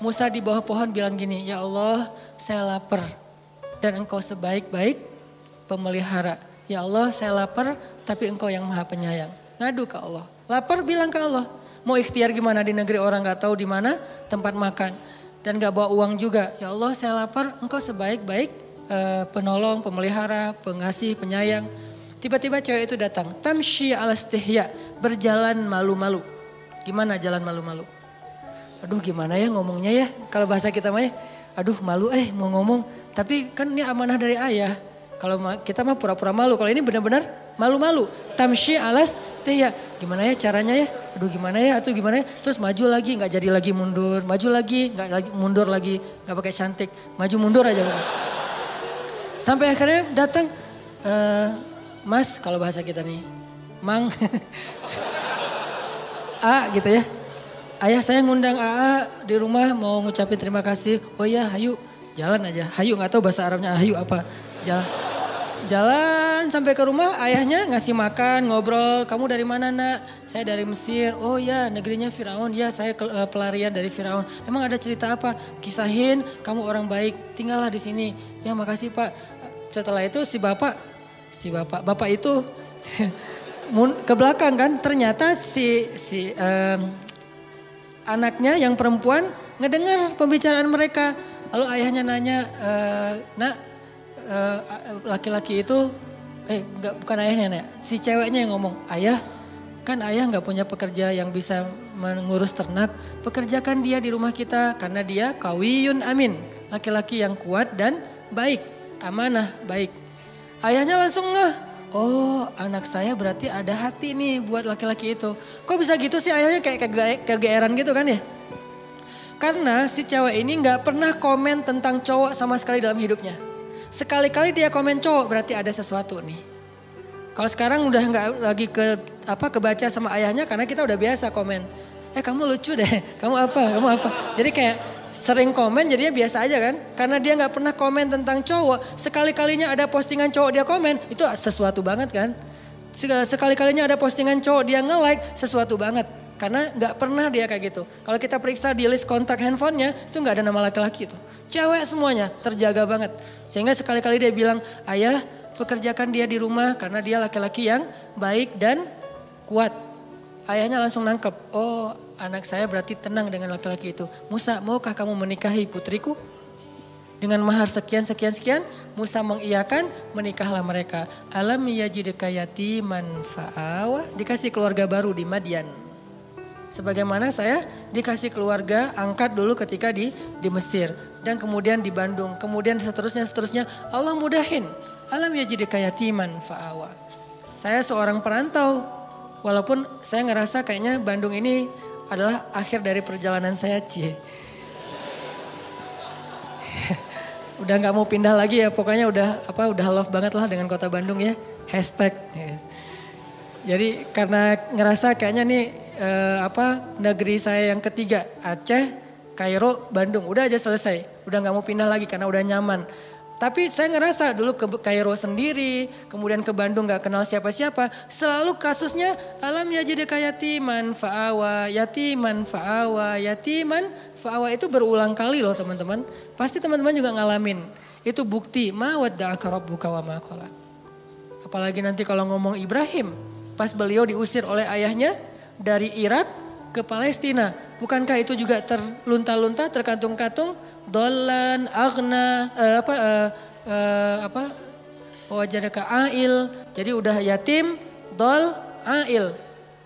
Musa di bawah pohon bilang gini, ya Allah saya lapar dan engkau sebaik-baik pemelihara. Ya Allah saya lapar tapi engkau yang maha penyayang. Ngadu ke Allah, lapar bilang ke Allah. Mau ikhtiar gimana di negeri orang gak tahu di mana tempat makan. Dan gak bawa uang juga, ya Allah saya lapar engkau sebaik-baik penolong, pemelihara, pengasih, penyayang. Tiba-tiba cewek itu datang. Tamshi ala istihya, berjalan malu-malu. Gimana jalan malu-malu? Aduh gimana ya ngomongnya ya. Kalau bahasa kita mah ya, aduh malu mau ngomong. Tapi kan ini amanah dari ayah. Kalau kita mah pura-pura malu. Kalau ini benar-benar malu-malu. Tamshi ala istihya. Gimana ya caranya ya? Aduh gimana ya atau gimana ya. Terus maju lagi gak jadi lagi mundur. Maju lagi gak lagi mundur lagi. Gak pakai cantik. Maju mundur aja bukan. Sampai akhirnya datang, Mas kalau bahasa kita nih, Mang, A gitu ya. Ayah saya ngundang AA di rumah mau ngucapin terima kasih. Oh iya hayu, jalan aja. Hayu gak tahu bahasa Arabnya hayu apa. Jalan sampai ke rumah ayahnya ngasih makan, ngobrol. Kamu dari mana nak? Saya dari Mesir. Oh ya negerinya Firaun. Ya saya pelarian dari Firaun. Emang ada cerita apa? Kisahin kamu orang baik, tinggallah di sini. Ya makasih Pak. Setelah itu si bapak itu ke belakang kan ternyata si anaknya yang perempuan ngedengar pembicaraan mereka. Lalu ayahnya nanya, nak laki-laki itu, bukan ayahnya, si ceweknya yang ngomong, ayah kan ayah nggak punya pekerja yang bisa mengurus ternak, pekerjakan dia di rumah kita karena dia kawiyun amin, laki-laki yang kuat dan baik. Amanah, baik. Ayahnya langsung oh anak saya berarti ada hati nih buat laki-laki itu. Kok bisa gitu sih ayahnya kayak kegeeran gitu kan ya. Karena si cewek ini gak pernah komen tentang cowok sama sekali dalam hidupnya. Sekali-kali dia komen cowok berarti ada sesuatu nih. Kalau sekarang udah gak lagi kebaca sama ayahnya karena kita udah biasa komen. Kamu lucu deh, kamu apa. Jadi kayak sering komen jadinya biasa aja kan. Karena dia gak pernah komen tentang cowok. Sekali-kalinya ada postingan cowok dia komen. Itu sesuatu banget kan. Sekali-kalinya ada postingan cowok dia nge-like. Sesuatu banget. Karena gak pernah dia kayak gitu. Kalau kita periksa di list kontak handphonenya. Itu gak ada nama laki-laki itu. Cewek semuanya terjaga banget. Sehingga sekali-kali dia bilang. Ayah pekerjakan dia di rumah. Karena dia laki-laki yang baik dan kuat. Ayahnya langsung nangkep. Oh anak saya berarti tenang dengan laki-laki itu. Musa maukah kamu menikahi putriku? Dengan mahar sekian. Musa mengiyakan, menikahlah mereka. Alam yajidka yatiman fa'awa. Dikasih keluarga baru di Madian. Sebagaimana saya dikasih keluarga angkat dulu ketika di Mesir. Dan kemudian di Bandung. Kemudian seterusnya. Allah mudahin. Alam yajidka yatiman fa'awa. Saya seorang perantau. Walaupun saya ngerasa kayaknya Bandung ini adalah akhir dari perjalanan saya, Udah gak mau pindah lagi ya, pokoknya udah love banget lah dengan kota Bandung ya. Hashtag. Jadi karena ngerasa kayaknya nih negeri saya yang ketiga, Aceh, Kairo, Bandung. Udah aja selesai, udah gak mau pindah lagi karena udah nyaman. Tapi saya ngerasa dulu ke Kairo sendiri, kemudian ke Bandung gak kenal siapa-siapa. Selalu kasusnya alam yajidka yatiman fa'awa, yatiman fa'awa, yatiman fa'awa. Itu berulang kali loh teman-teman. Pasti teman-teman juga ngalamin. Itu bukti ma wadda'aka rabbuka wa ma qala. Apalagi nanti kalau ngomong Ibrahim. Pas beliau diusir oleh ayahnya dari Irak ke Palestina. Bukankah itu juga terlunta-lunta, terkantung-kantung? Dolan, agna, wajadaka ail. Jadi udah yatim, dol, Ail.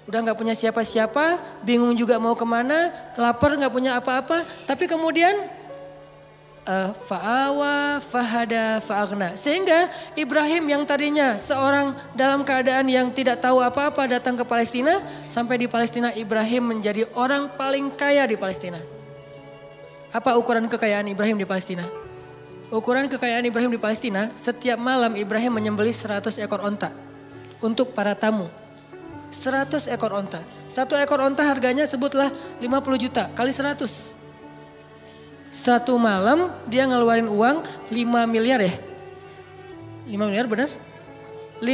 Udah gak punya siapa-siapa, bingung juga mau kemana, lapar gak punya apa-apa. Tapi kemudian fa'awa, fahada, fa'agna. Sehingga Ibrahim yang tadinya seorang dalam keadaan yang tidak tahu apa-apa datang ke Palestina. Sampai di Palestina Ibrahim menjadi orang paling kaya di Palestina. Apa ukuran kekayaan Ibrahim di Palestina? Ukuran kekayaan Ibrahim di Palestina, setiap malam Ibrahim menyembelih 100 ekor onta untuk para tamu. 100 ekor onta. Satu ekor onta harganya sebutlah 50 juta kali 100. Satu malam dia ngeluarin uang 5 miliar ya? 5 miliar benar? 5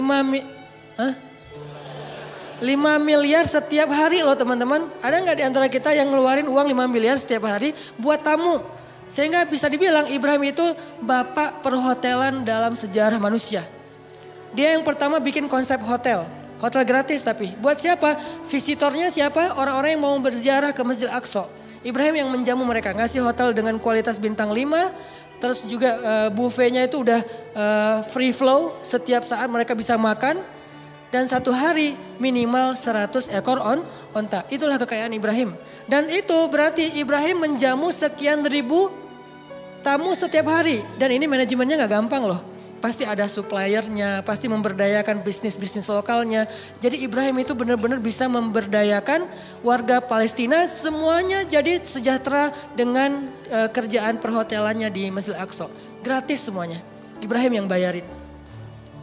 miliar setiap hari loh teman-teman. Ada nggak di antara kita yang ngeluarin uang 5 miliar setiap hari buat tamu? Sehingga bisa dibilang Ibrahim itu bapak perhotelan dalam sejarah manusia. Dia yang pertama bikin konsep hotel. Hotel gratis tapi. Buat siapa? Visitornya siapa? Orang-orang yang mau berziarah ke Masjid Al-Aqsa. Ibrahim yang menjamu mereka. Ngasih hotel dengan kualitas bintang 5. Terus juga buffetnya itu udah free flow. Setiap saat mereka bisa makan. Dan satu hari minimal 100 ekor onta. Itulah kekayaan Ibrahim. Dan itu berarti Ibrahim menjamu sekian ribu tamu setiap hari. Dan ini manajemennya gak gampang loh. Pasti ada suppliernya, pasti memberdayakan bisnis-bisnis lokalnya. Jadi Ibrahim itu benar-benar bisa memberdayakan warga Palestina semuanya jadi sejahtera dengan kerjaan perhotelannya di Masjid Al-Aqsa. Gratis semuanya. Ibrahim yang bayarin.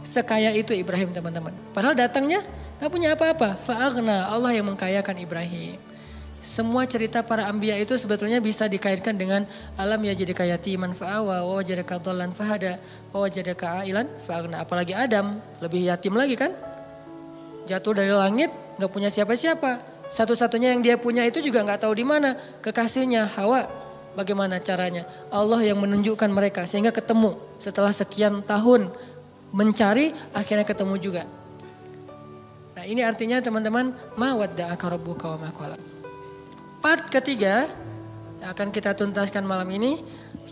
Sekaya itu Ibrahim teman-teman. Padahal datangnya gak punya apa-apa. Fa'agna, Allah yang mengkayakan Ibrahim. Semua cerita para anbiya itu sebetulnya bisa dikaitkan dengan alam yajidaka yatiman fa'awa wa wajadaka dhallan fahada wa wajadaka ailan fa'agna. Apalagi Adam, lebih yatim lagi kan? Jatuh dari langit, gak punya siapa-siapa. Satu-satunya yang dia punya itu juga gak tahu di mana. Kekasihnya Hawa. Bagaimana caranya? Allah yang menunjukkan mereka sehingga ketemu setelah sekian tahun mencari akhirnya ketemu juga. Nah ini artinya teman-teman ma wadda'aka rabbuka wa ma qala. Part ketiga yang akan kita tuntaskan malam ini.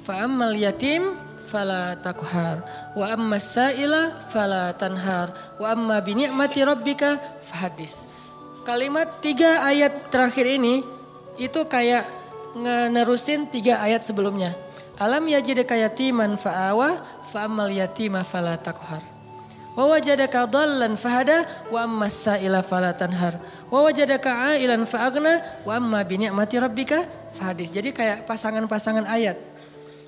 Fa'ammal yatim fala takhar wa ammas sa'ila fala tanhar wa amma bi ni'mati rabbika fahaddis. Kalimat 3 ayat terakhir ini itu kayak nerusin 3 ayat sebelumnya. Alam yajidaka yatiman fa'awa fa'ammal yatima fala takhar. Wa wajadaka dhallan fahada wa ammas sa'ila fala tanhar wa wajadaka ailan fa'agna wa amma bi ni'mati rabbika fahadis. Jadi kayak pasangan-pasangan ayat.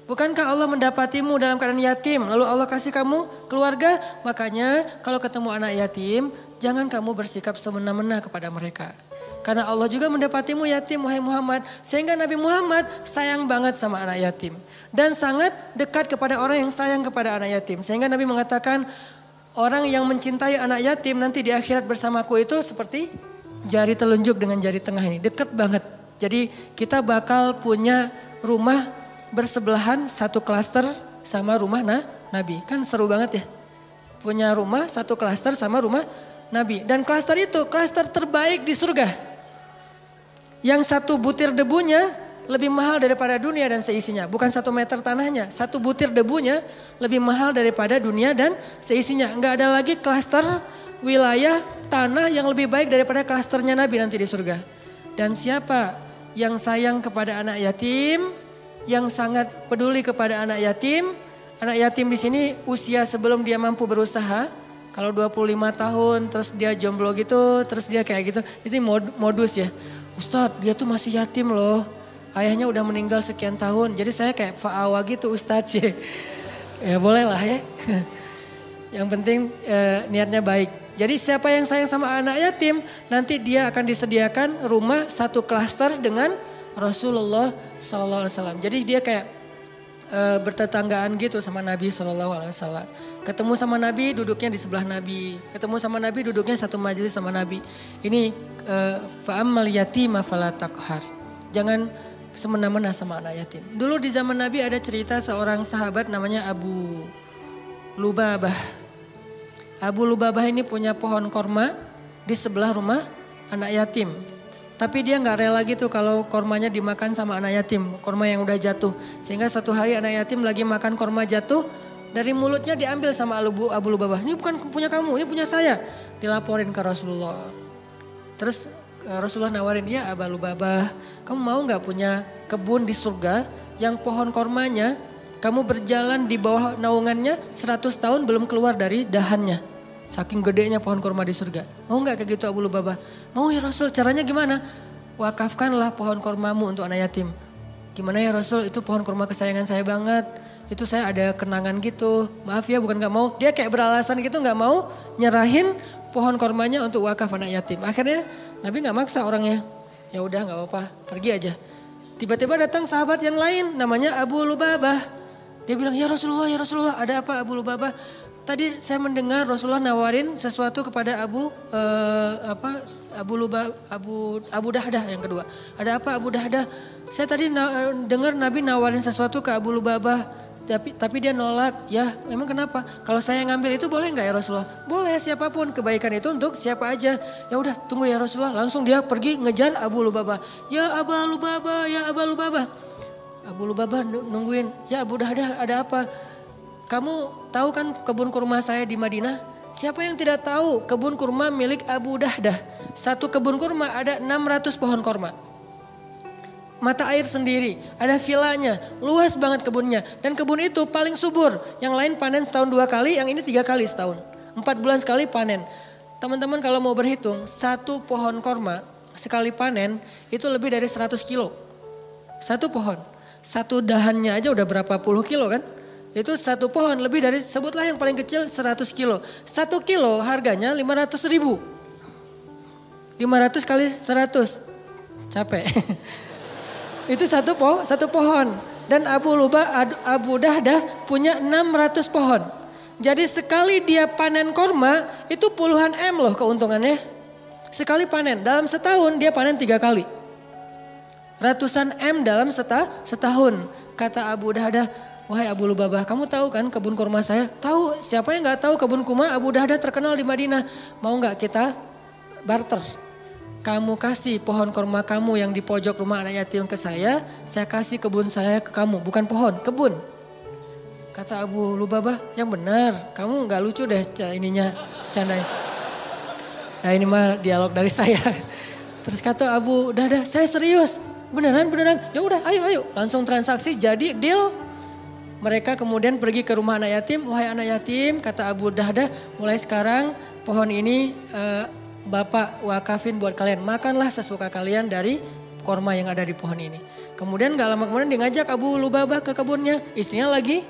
Bukankah Allah mendapatimu dalam keadaan yatim lalu Allah kasih kamu keluarga? Makanya kalau ketemu anak yatim jangan kamu bersikap semena-mena kepada mereka. Karena Allah juga mendapatimu yatim wahai Muhammad. Sehingga Nabi Muhammad sayang banget sama anak yatim. Dan sangat dekat kepada orang yang sayang kepada anak yatim. Sehingga Nabi mengatakan orang yang mencintai anak yatim nanti di akhirat bersamaku itu seperti jari telunjuk dengan jari tengah ini. Dekat banget. Jadi kita bakal punya rumah bersebelahan satu klaster sama rumah Nabi. Kan seru banget ya. Punya rumah satu klaster sama rumah Nabi. Dan klaster itu klaster terbaik di surga. Yang satu butir debunya lebih mahal daripada dunia dan seisinya. Bukan 1 meter tanahnya. 1 butir debunya lebih mahal daripada dunia dan seisinya. Enggak ada lagi klaster wilayah tanah yang lebih baik daripada klasternya Nabi nanti di surga. Dan siapa yang sayang kepada anak yatim, yang sangat peduli kepada anak yatim. Anak yatim di sini usia sebelum dia mampu berusaha. Kalau 25 tahun terus dia jomblo gitu, terus dia kayak gitu. Itu modus ya. Ustadz dia tuh masih yatim loh. Ayahnya udah meninggal sekian tahun. Jadi saya kayak fa'awa gitu Ustadz ya. Ya boleh lah ya. Yang penting niatnya baik. Jadi siapa yang sayang sama anak yatim. Nanti dia akan disediakan rumah satu klaster dengan Rasulullah SAW. Jadi dia kayak bertetanggaan gitu sama Nabi SAW. Ketemu sama Nabi duduknya di sebelah Nabi. Ketemu sama Nabi duduknya satu majelis sama Nabi. Ini fa'ammal yatima fala taqhar. Jangan semena-mena sama anak yatim. Dulu di zaman Nabi ada cerita seorang sahabat namanya Abu Lubabah. Abu Lubabah ini punya pohon korma di sebelah rumah anak yatim. Tapi dia gak rela gitu kalau kormanya dimakan sama anak yatim. Korma yang udah jatuh. Sehingga suatu hari anak yatim lagi makan korma jatuh. Dari mulutnya diambil sama Abu Lubabah. Ini bukan punya kamu, ini punya saya. dilaporin ke Rasulullah. Terus Rasulullah nawarin, ya Aba Lubabah, kamu mau gak punya kebun di surga yang pohon kormanya kamu berjalan di bawah naungannya 100 tahun belum keluar dari dahannya. Saking gedenya pohon korma di surga. Mau gak kayak gitu Abu Lubabah? Mau ya Rasul, caranya gimana? Wakafkanlah pohon kormamu untuk anak yatim. Gimana ya Rasul, itu pohon korma kesayangan saya banget. Itu saya ada kenangan gitu. Maaf ya bukan gak mau. Dia kayak beralasan gitu gak mau nyerahin pohon kormanya untuk wakaf anak yatim. Akhirnya Nabi gak maksa orangnya. Ya udah gak apa-apa, pergi aja. Tiba-tiba datang sahabat yang lain namanya Abu Lubabah. Dia bilang, ya Rasulullah ada apa Abu Lubabah? Tadi saya mendengar Rasulullah nawarin sesuatu kepada Abu Dahdah yang kedua. Ada apa Abu Dahdah? Saya tadi dengar Nabi nawarin sesuatu ke Abu Lubabah, tapi dia nolak. Ya, emang kenapa? Kalau saya ngambil itu boleh nggak ya Rasulullah? Boleh, siapapun, kebaikan itu untuk siapa aja. Ya udah, tunggu ya Rasulullah. Langsung dia pergi ngejar Abu Lubabah. Ya Abu Lubabah, ya Abu Lubabah. Abu Lubabah nungguin. Ya Abu Dahdah, ada apa? Kamu tahu kan kebun kurma saya di Madinah? Siapa yang tidak tahu kebun kurma milik Abu Dahdah? Satu kebun kurma ada 600 pohon kurma. Mata air sendiri, ada vilanya, luas banget kebunnya. Dan kebun itu paling subur. Yang lain panen setahun 2 kali, yang ini 3 kali setahun. 4 bulan sekali panen. Teman-teman kalau mau berhitung, satu pohon kurma sekali panen itu lebih dari 100 kilo. Satu pohon, satu dahannya aja udah berapa puluh kilo kan? Itu satu pohon lebih dari, sebutlah yang paling kecil 100 kilo. 1 kilo harganya 500 ribu. 500 kali 100. Capek. Itu satu pohon. Dan Abu Dahdah punya 600 pohon. Jadi sekali dia panen korma itu puluhan M loh keuntungannya. Sekali panen, dalam setahun dia panen 3 kali. Ratusan M dalam setahun. Kata Abu Dahdah, wahai Abu Lubabah, kamu tahu kan kebun kurma saya? Tahu, siapa yang gak tahu kebun kurma Abu Dahdah terkenal di Madinah. Mau gak kita barter? Kamu kasih pohon kurma kamu yang di pojok rumah anak yatim ke saya kasih kebun saya ke kamu. Bukan pohon, kebun. Kata Abu Lubabah, yang benar, kamu gak lucu deh ininya, candanya. Nah ini mah dialog dari saya. Terus kata Abu Dahdah, saya serius, beneran. Ya udah, ayo. Langsung transaksi, jadi deal. Mereka kemudian pergi ke rumah anak yatim. Wahai anak yatim, kata Abu Dahdah, mulai sekarang pohon ini Bapak wakafin buat kalian. Makanlah sesuka kalian dari korma yang ada di pohon ini. Kemudian gak lama kemudian dia ngajak Abu Lubabah ke kebunnya. Istrinya lagi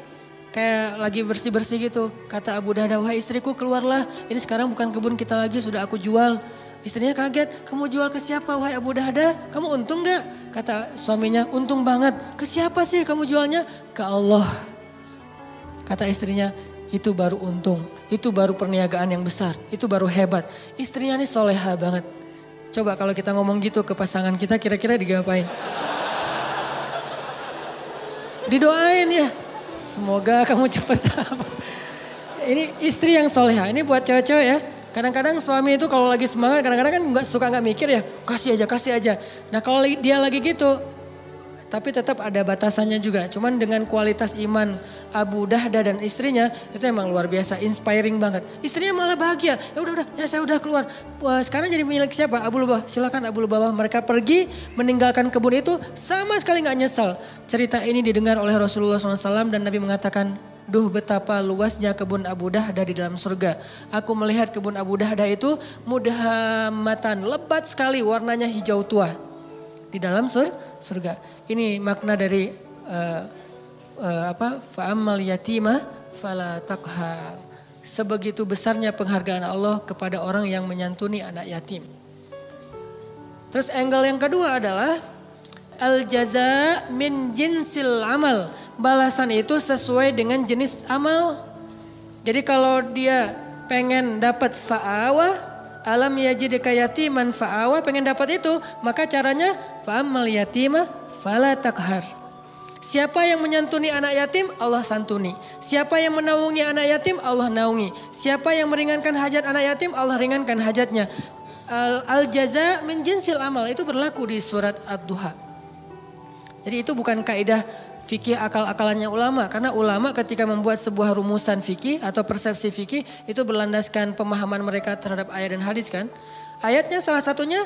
bersih-bersih gitu. Kata Abu Dahdah, wahai istriku keluarlah. Ini sekarang bukan kebun kita lagi, sudah aku jual. Istrinya kaget, kamu jual ke siapa wahai Abu Dahdah? Kamu untung gak? Kata suaminya, untung banget. Ke siapa sih kamu jualnya? Ke Allah. Kata istrinya, itu baru untung. Itu baru perniagaan yang besar. Itu baru hebat. Istrinya ini soleha banget. Coba kalau kita ngomong gitu ke pasangan kita, kira-kira digapain? Didoain ya. Semoga kamu cepet. Ini istri yang soleha. Ini buat cewek-cewek ya. Kadang-kadang suami itu kalau lagi semangat, kadang-kadang kan suka nggak mikir ya, kasih aja. Nah kalau dia lagi gitu, tapi tetap ada batasannya juga. Cuman dengan kualitas iman Abu Dahdah dan istrinya itu emang luar biasa, inspiring banget. Istrinya malah bahagia, ya saya udah keluar. Wah, sekarang jadi milik siapa? Abu Lubabah. Silakan Abu Lubabah. Mereka pergi meninggalkan kebun itu sama sekali nggak nyesal. Cerita ini didengar oleh Rasulullah SAW dan Nabi mengatakan, duh betapa luasnya kebun Abu Dahdah di dalam surga. Aku melihat kebun Abu Dahdah itu mudhamatan, lebat sekali warnanya hijau tua di dalam surga. Ini makna dari fa'ammal yatima fala taqhar. Sebegitu besarnya penghargaan Allah kepada orang yang menyantuni anak yatim. Terus angle yang kedua adalah al-jaza min jinsil amal. Balasan itu sesuai dengan jenis amal. Jadi kalau dia pengen dapat fa'awa, alam yajidka yatiman fa'awa, pengen dapat itu, maka caranya fa'ammal yatima fala taqhar. Siapa yang menyantuni anak yatim, Allah santuni. Siapa yang menaungi anak yatim, Allah naungi. Siapa yang meringankan hajat anak yatim, Allah ringankan hajatnya. Al-jaza min jinsil amal itu berlaku di surat Ad-Duha. Jadi itu bukan kaidah fikih akal-akalannya ulama. Karena ulama ketika membuat sebuah rumusan fikih atau persepsi fikih itu berlandaskan pemahaman mereka terhadap ayat dan hadis kan. Ayatnya salah satunya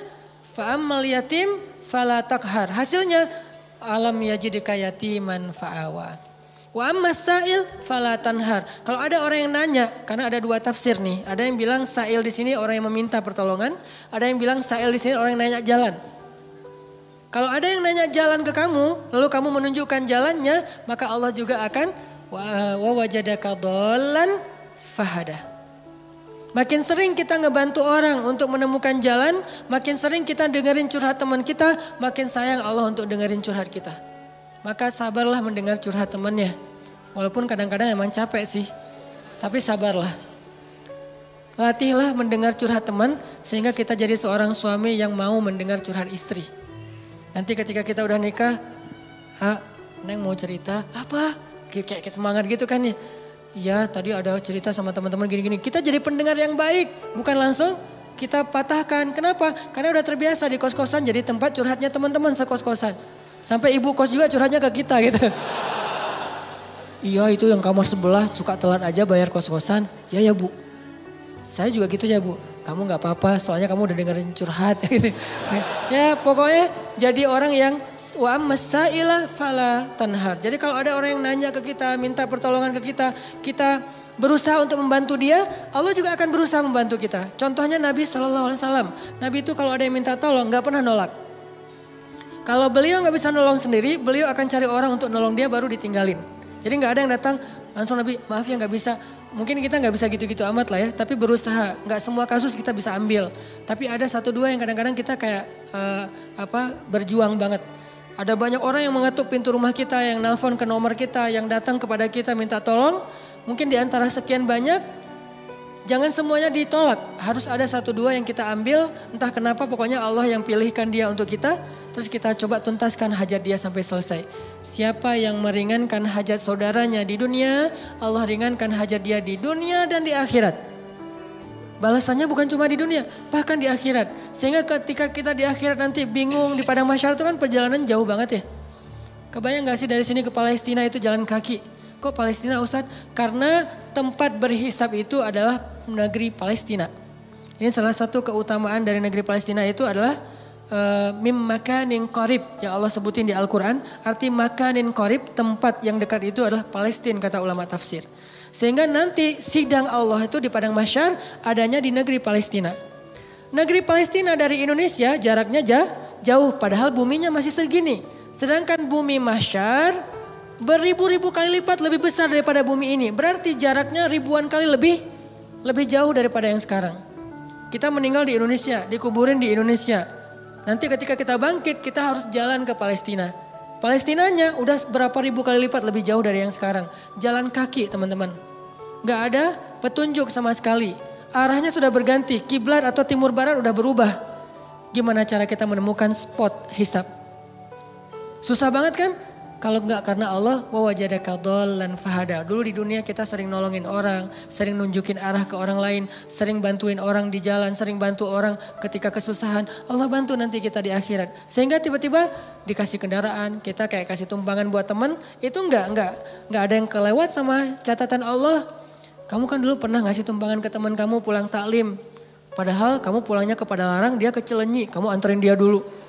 fa'ammal yatim fala taqhar. Hasilnya alam yajidka yatiman fa'awa. Wa ammas sa'il fala tanhar. Kalau ada orang yang nanya, karena ada dua tafsir nih. Ada yang bilang sa'il di sini orang yang meminta pertolongan, ada yang bilang sa'il di sini orang yang nanya jalan. Kalau ada yang nanya jalan ke kamu, lalu kamu menunjukkan jalannya, maka Allah juga akan wa wajadaka dhallan fahada. Makin sering kita ngebantu orang untuk menemukan jalan, makin sering kita dengerin curhat teman kita, makin sayang Allah untuk dengerin curhat kita. Maka sabarlah mendengar curhat temannya. Walaupun kadang-kadang emang capek sih. Tapi sabarlah. Latihlah mendengar curhat teman sehingga kita jadi seorang suami yang mau mendengar curhat istri. Nanti ketika kita udah nikah, Neng mau cerita, apa? Kayak semangat gitu kan ya. Iya tadi ada cerita sama teman-teman gini-gini. Kita jadi pendengar yang baik, bukan langsung kita patahkan. Kenapa? Karena udah terbiasa di kos-kosan jadi tempat curhatnya teman-teman sekos-kosan. Sampai ibu kos juga curhatnya ke kita gitu. Iya itu yang kamar sebelah suka telat aja bayar kos-kosan. Ya bu, saya juga gitu ya bu. Kamu gak apa-apa soalnya kamu udah dengerin curhat. Gitu. Ya pokoknya jadi orang yang wa ammasa'ila fala tanhar. Jadi kalau ada orang yang nanya ke kita, minta pertolongan ke kita, kita berusaha untuk membantu dia, Allah juga akan berusaha membantu kita. Contohnya Nabi SAW. Nabi itu kalau ada yang minta tolong gak pernah nolak. Kalau beliau nggak bisa nolong sendiri, beliau akan cari orang untuk nolong dia baru ditinggalin. Jadi nggak ada yang datang langsung Nabi, maaf ya nggak bisa. Mungkin kita nggak bisa gitu-gitu amat lah ya, tapi berusaha. Nggak semua kasus kita bisa ambil. Tapi ada satu dua yang kadang-kadang kita kayak berjuang banget. Ada banyak orang yang mengetuk pintu rumah kita, yang nelpon ke nomor kita, yang datang kepada kita minta tolong. Mungkin di antara sekian banyak, jangan semuanya ditolak. Harus ada satu dua yang kita ambil, entah kenapa pokoknya Allah yang pilihkan dia untuk kita. Terus kita coba tuntaskan hajat dia sampai selesai. Siapa yang meringankan hajat saudaranya di dunia, Allah ringankan hajat dia di dunia dan di akhirat. Balasannya bukan cuma di dunia, bahkan di akhirat. Sehingga ketika kita di akhirat nanti bingung di padang mahsyar itu kan perjalanan jauh banget ya. Kebayang gak sih dari sini ke Palestina itu jalan kaki? Kok Palestina Ustadz? Karena tempat berhisab itu adalah negeri Palestina. Ini salah satu keutamaan dari negeri Palestina itu adalah mim makanin qarib yang Allah sebutin di Al-Quran. Arti makanin qarib, tempat yang dekat itu adalah Palestina kata ulama tafsir. Sehingga nanti sidang Allah itu di padang mahsyar adanya di negeri Palestina. Negeri Palestina dari Indonesia jaraknya jauh padahal buminya masih segini. Sedangkan bumi mahsyar beribu-ribu kali lipat lebih besar daripada bumi ini. Berarti jaraknya ribuan kali lebih jauh daripada yang sekarang. Kita meninggal di Indonesia, dikuburin di Indonesia. Nanti ketika kita bangkit kita harus jalan ke Palestina. Palestinanya udah berapa ribu kali lipat lebih jauh dari yang sekarang. Jalan kaki teman-teman. Gak ada petunjuk sama sekali. Arahnya sudah berganti, kiblat atau timur barat udah berubah. Gimana cara kita menemukan spot hisab? Susah banget kan? Kalau enggak karena Allah, wa wajadaka dhallan fahada. Dulu di dunia kita sering nolongin orang, sering nunjukin arah ke orang lain, sering bantuin orang di jalan, sering bantu orang ketika kesusahan. Allah bantu nanti kita di akhirat. Sehingga tiba-tiba dikasih kendaraan, kita kayak kasih tumpangan buat teman, itu enggak ada yang kelewat sama catatan Allah. Kamu kan dulu pernah ngasih tumpangan ke teman kamu pulang taklim. Padahal kamu pulangnya ke Padalarang, dia ke Cilenyi, kamu anterin dia dulu.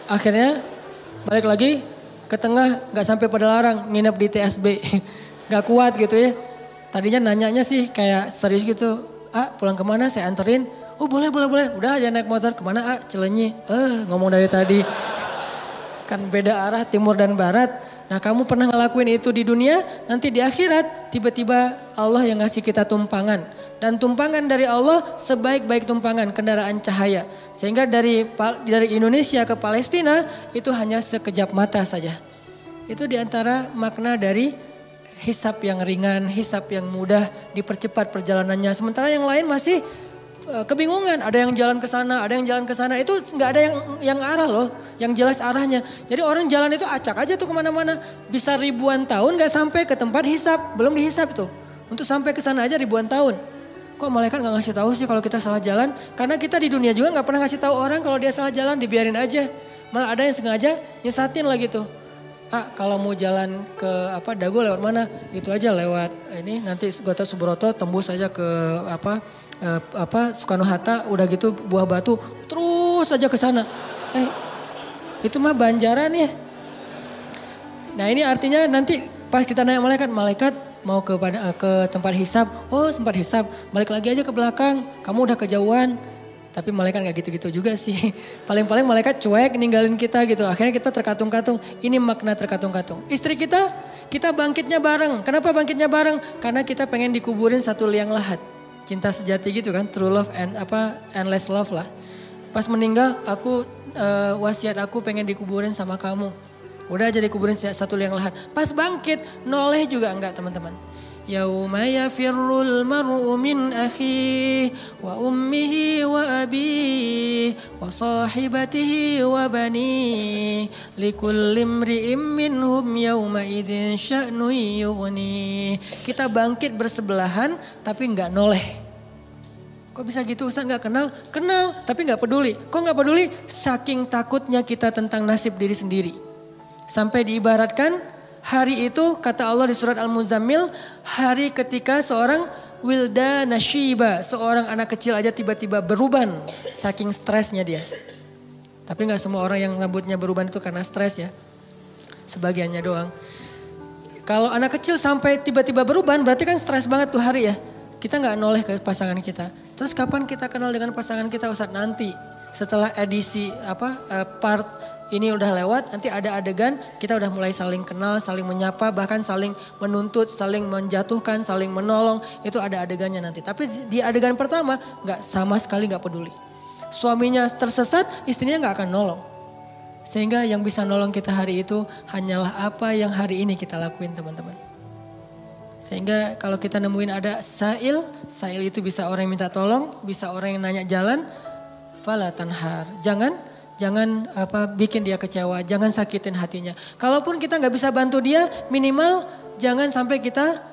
Akhirnya balik lagi ke tengah gak sampai Padalarang, nginep di TSB. Gak kuat gitu ya. Tadinya nanyanya sih kayak serius gitu. Pulang kemana saya anterin. Oh boleh. Udah aja naik motor kemana Cilenyi. Ngomong dari tadi. Kan beda arah timur dan barat. Nah kamu pernah ngelakuin itu di dunia. Nanti di akhirat tiba-tiba Allah yang ngasih kita tumpangan. Dan tumpangan dari Allah sebaik-baik tumpangan kendaraan cahaya. Sehingga dari Indonesia ke Palestina itu hanya sekejap mata saja. Itu diantara makna dari hisab yang ringan, hisab yang mudah, dipercepat perjalanannya. Sementara yang lain masih kebingungan. Ada yang jalan ke sana, ada yang jalan ke sana. Itu nggak ada yang arah loh, yang jelas arahnya. Jadi orang jalan itu acak aja tuh kemana-mana. Bisa ribuan tahun nggak sampai ke tempat hisab, belum dihisab tuh. Untuk sampai ke sana aja ribuan tahun. Kok malaikat gak ngasih tahu sih kalau kita salah jalan? Karena kita di dunia juga gak pernah ngasih tahu orang kalau dia salah jalan, dibiarin aja. Malah ada yang sengaja nyesatin lagi tuh. Kalau mau jalan ke Dago lewat mana? Itu aja lewat ini nanti Gatot Subroto tembus aja ke Soekarno Hatta, udah gitu Buah Batu terus aja ke sana. Itu mah Banjaran ya. Nah ini artinya nanti pas kita naik malaikat mau ke tempat hisab. Oh tempat hisab, balik lagi aja ke belakang. Kamu udah kejauhan. Tapi malaikat gak gitu-gitu juga sih. Paling-paling malaikat cuek ninggalin kita gitu. Akhirnya kita terkatung-katung. Ini makna terkatung-katung. Istri kita bangkitnya bareng. Kenapa bangkitnya bareng? Karena kita pengen dikuburin satu liang lahat. Cinta sejati gitu kan. True love and endless love lah. Pas meninggal wasiat aku pengen dikuburin sama kamu. Udah aja dikuburin satu liang lahat. Pas bangkit noleh juga enggak teman-teman. Yauma yafirrul mar'u min akhihi wa ummihi wa abihi wa sahibatihi wa banihi likulli imri'in minhum yawma idzin sya'nun yughni. Kita bangkit bersebelahan tapi enggak noleh. Kok bisa gitu Ustaz, enggak kenal? Kenal tapi enggak peduli. Kok enggak peduli? Saking takutnya kita tentang nasib diri sendiri. Sampai diibaratkan hari itu kata Allah di surat Al-Muzammil, hari ketika seorang wildana syiba, seorang anak kecil aja tiba-tiba beruban saking stresnya dia. Tapi gak semua orang yang rambutnya beruban itu karena stres ya. Sebagiannya doang. Kalau anak kecil sampai tiba-tiba beruban berarti kan stres banget tuh hari ya. Kita gak noleh ke pasangan kita. Terus kapan kita kenal dengan pasangan kita Ustaz? Nanti setelah edisi part ini udah lewat, nanti ada adegan kita udah mulai saling kenal, saling menyapa, bahkan saling menuntut, saling menjatuhkan, saling menolong. Itu ada adegannya nanti. Tapi di adegan pertama sama sekali gak peduli. Suaminya tersesat, istrinya gak akan nolong. Sehingga yang bisa nolong kita hari itu hanyalah apa yang hari ini kita lakuin teman-teman. Sehingga kalau kita nemuin ada sa'il itu bisa orang yang minta tolong, bisa orang yang nanya jalan, fala tanhar. Jangan bikin dia kecewa, jangan sakitin hatinya. Kalaupun kita nggak bisa bantu dia, minimal jangan sampai kita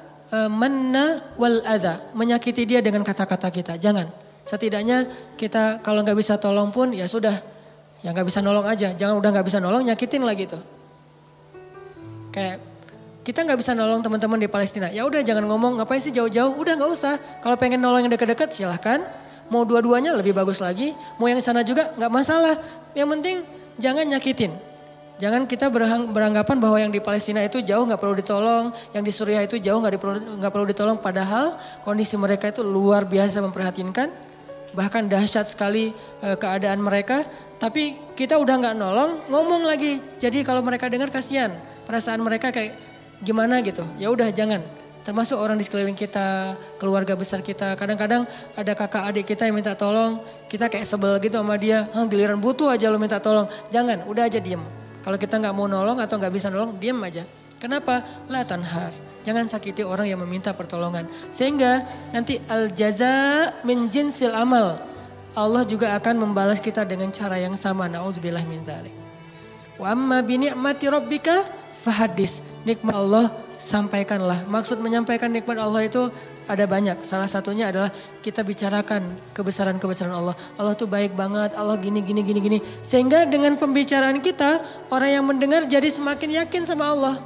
manna wal adha, menyakiti dia dengan kata-kata kita. Jangan. Setidaknya kita kalau nggak bisa tolong pun ya sudah, ya nggak bisa nolong aja. Jangan udah nggak bisa nolong, nyakitin lagi tuh. Kayak kita nggak bisa nolong teman-teman di Palestina. Ya udah jangan ngomong ngapain sih jauh-jauh. Udah nggak usah. Kalau pengen nolong yang dekat-dekat silahkan. Mau dua-duanya lebih bagus lagi, mau yang sana juga gak masalah. Yang penting jangan nyakitin. Jangan kita beranggapan bahwa yang di Palestina itu jauh gak perlu ditolong, yang di Suriah itu jauh gak perlu ditolong. Padahal kondisi mereka itu luar biasa memprihatinkan, bahkan dahsyat sekali keadaan mereka. Tapi kita udah gak nolong, ngomong lagi. Jadi kalau mereka dengar kasihan, perasaan mereka kayak gimana gitu. Ya udah jangan. Termasuk orang di sekeliling kita, keluarga besar kita. Kadang-kadang ada kakak adik kita yang minta tolong. Kita kayak sebel gitu sama dia. Giliran butuh aja lo minta tolong. Jangan, udah aja diem. Kalau kita gak mau nolong atau gak bisa nolong, diem aja. Kenapa? La tanhar. Jangan sakiti orang yang meminta pertolongan. Sehingga nanti al-jaza min jinsil amal. Allah juga akan membalas kita dengan cara yang sama. Na'udzubillah min dzalik. Wa amma bi ni'mati rabbika fahadis. Nikmat Allah sampaikanlah. Maksud menyampaikan nikmat Allah itu ada banyak. Salah satunya adalah kita bicarakan kebesaran-kebesaran Allah. Allah tuh baik banget, Allah gini. Sehingga dengan pembicaraan kita, orang yang mendengar jadi semakin yakin sama Allah.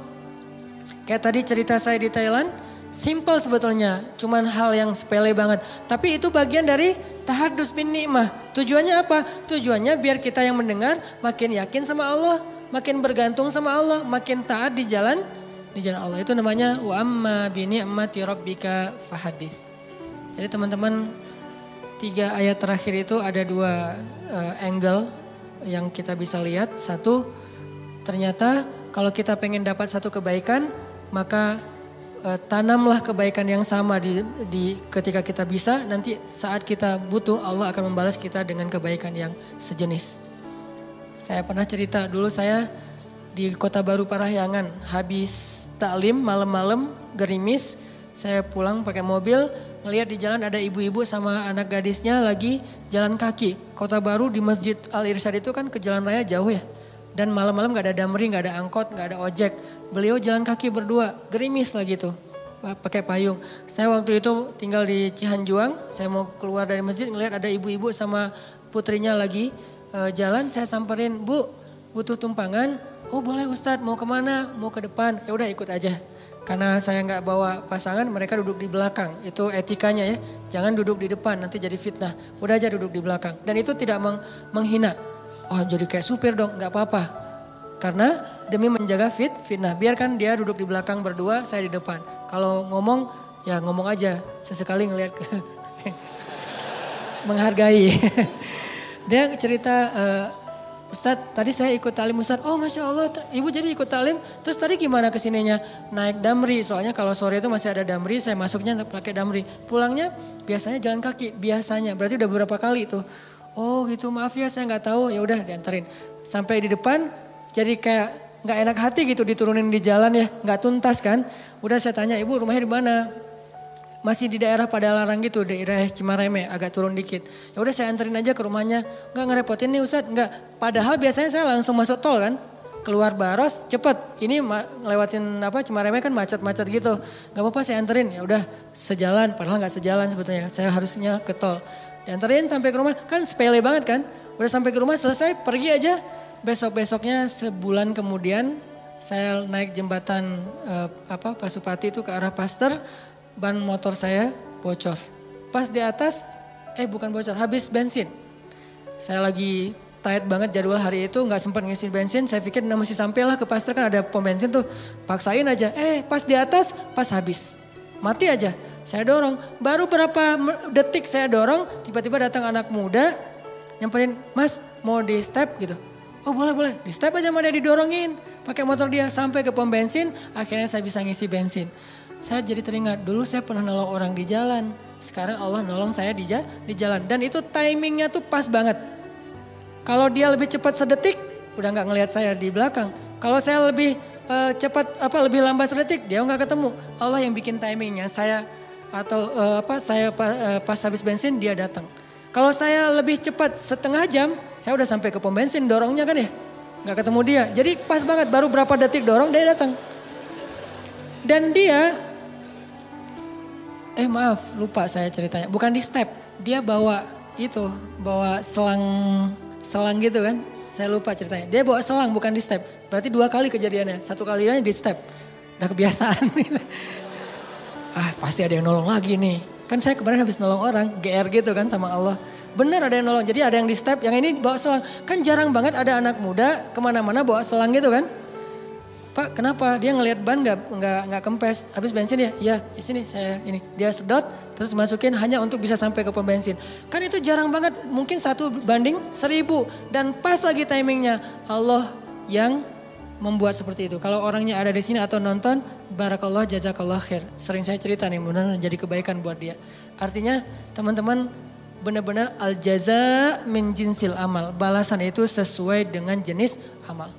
Kayak tadi cerita saya di Thailand, simple sebetulnya. Cuman hal yang sepele banget. Tapi itu bagian dari tahadus bin ni'mah. Tujuannya apa? Tujuannya biar kita yang mendengar makin yakin sama Allah. Makin bergantung sama Allah, makin taat di jalan Allah. Itu namanya wa amma bi ni'mati rabbika fahadits. Jadi teman-teman 3 ayat terakhir itu ada 2 angle yang kita bisa lihat. Satu, ternyata kalau kita pengen dapat satu kebaikan, maka tanamlah kebaikan yang sama di ketika kita bisa. Nanti saat kita butuh, Allah akan membalas kita dengan kebaikan yang sejenis. Saya pernah cerita dulu saya di Kota Baru Parahyangan, habis taklim malam-malam gerimis, saya pulang pakai mobil, ngelihat di jalan ada ibu-ibu sama anak gadisnya lagi jalan kaki. Kota Baru di Masjid Al-Irsyad itu kan ke jalan raya jauh ya. Dan malam-malam gak ada damri, gak ada angkot, gak ada ojek. Beliau jalan kaki berdua, gerimis lagi tuh, pakai payung. Saya waktu itu tinggal di Cihanjuang, saya mau keluar dari masjid ngelihat ada ibu-ibu sama putrinya lagi jalan. Saya samperin, Bu, butuh tumpangan, oh boleh Ustadz, mau kemana, mau ke depan, ya udah ikut aja. Karena saya nggak bawa pasangan, mereka duduk di belakang, itu etikanya ya, jangan duduk di depan, nanti jadi fitnah, udah aja duduk di belakang. Dan itu tidak menghina, oh jadi kayak supir dong, nggak apa-apa. Karena demi menjaga fitnah, biarkan dia duduk di belakang berdua, saya di depan. Kalau ngomong, ya ngomong aja, sesekali ngelihat ke menghargai. Dia cerita, Ustadz tadi saya ikut talim Ustadz, oh Masya Allah ibu jadi ikut talim, terus tadi gimana kesininya? Naik damri, soalnya kalau sore itu masih ada damri, saya masuknya pakai damri. Pulangnya biasanya jalan kaki, biasanya, berarti udah beberapa kali itu. Oh gitu, maaf ya saya nggak tahu, ya udah dianterin. Sampai di depan jadi kayak nggak enak hati gitu diturunin di jalan ya, nggak tuntas kan. Udah saya tanya, ibu rumahnya di mana? Masih di daerah Padalarang gitu, daerah Cimareme, agak turun dikit. Ya udah saya anterin aja ke rumahnya. Enggak ngerepotin nih Ustadz, enggak. Padahal biasanya saya langsung masuk tol kan. Keluar Baros cepet. Ini ngelewatin Cimareme kan macet-macet gitu. Enggak apa-apa saya anterin. Ya udah sejalan, padahal enggak sejalan sebetulnya. Saya harusnya ke tol. Dianterin sampai ke rumah, kan sepele banget kan. Udah sampai ke rumah selesai, pergi aja. Besok-besoknya sebulan kemudian saya naik jembatan Pasupati itu ke arah Paster. Ban motor saya bocor. Pas di atas, bukan bocor, habis bensin. Saya lagi tight banget jadwal hari itu, gak sempat ngisi bensin. Saya pikir masih sampai lah ke Pasteur, kan ada pom bensin tuh. Paksain aja, pas di atas, pas habis. Mati aja, saya dorong. Baru berapa detik saya dorong, tiba-tiba datang anak muda. Nyamperin, Mas mau di step gitu. Oh boleh, di step aja mana didorongin. Pakai motor dia sampai ke pom bensin, akhirnya saya bisa ngisi bensin. Saya jadi teringat, dulu saya pernah nolong orang di jalan. Sekarang Allah nolong saya di jalan. Dan itu timingnya tuh pas banget. Kalau dia lebih cepat sedetik, udah gak ngelihat saya di belakang. Kalau saya lebih lebih lambat sedetik, dia gak ketemu. Allah yang bikin timingnya, saya pas habis bensin dia datang. Kalau saya lebih cepat setengah jam, saya udah sampai ke pom bensin dorongnya kan ya. Gak ketemu dia, jadi pas banget baru berapa detik dorong dia datang. Dan dia, maaf lupa saya ceritanya, bukan di step, dia bawa selang gitu kan, saya lupa ceritanya. Dia bawa selang bukan di step, berarti 2 kali kejadiannya, 1 kalinya di step, udah kebiasaan. Pasti ada yang nolong lagi nih, kan saya kemarin habis nolong orang, GR gitu kan sama Allah. Benar ada yang nolong, jadi ada yang di step, yang ini bawa selang. Kan jarang banget ada anak muda kemana-mana bawa selang gitu kan. Pak kenapa? Dia ngelihat ban nggak kempes, habis bensin ya? Iya, di sini saya ini. Dia sedot, terus masukin hanya untuk bisa sampai ke pom bensin. Kan itu jarang banget, mungkin 1/1000 dan pas lagi timingnya. Allah yang membuat seperti itu. Kalau orangnya ada di sini atau nonton, barakallah jazakallah khair. Sering saya cerita nih, mudah-mudahan jadi kebaikan buat dia. Artinya teman-teman benar-benar al jaza min jinsil amal. Balasan itu sesuai dengan jenis amal.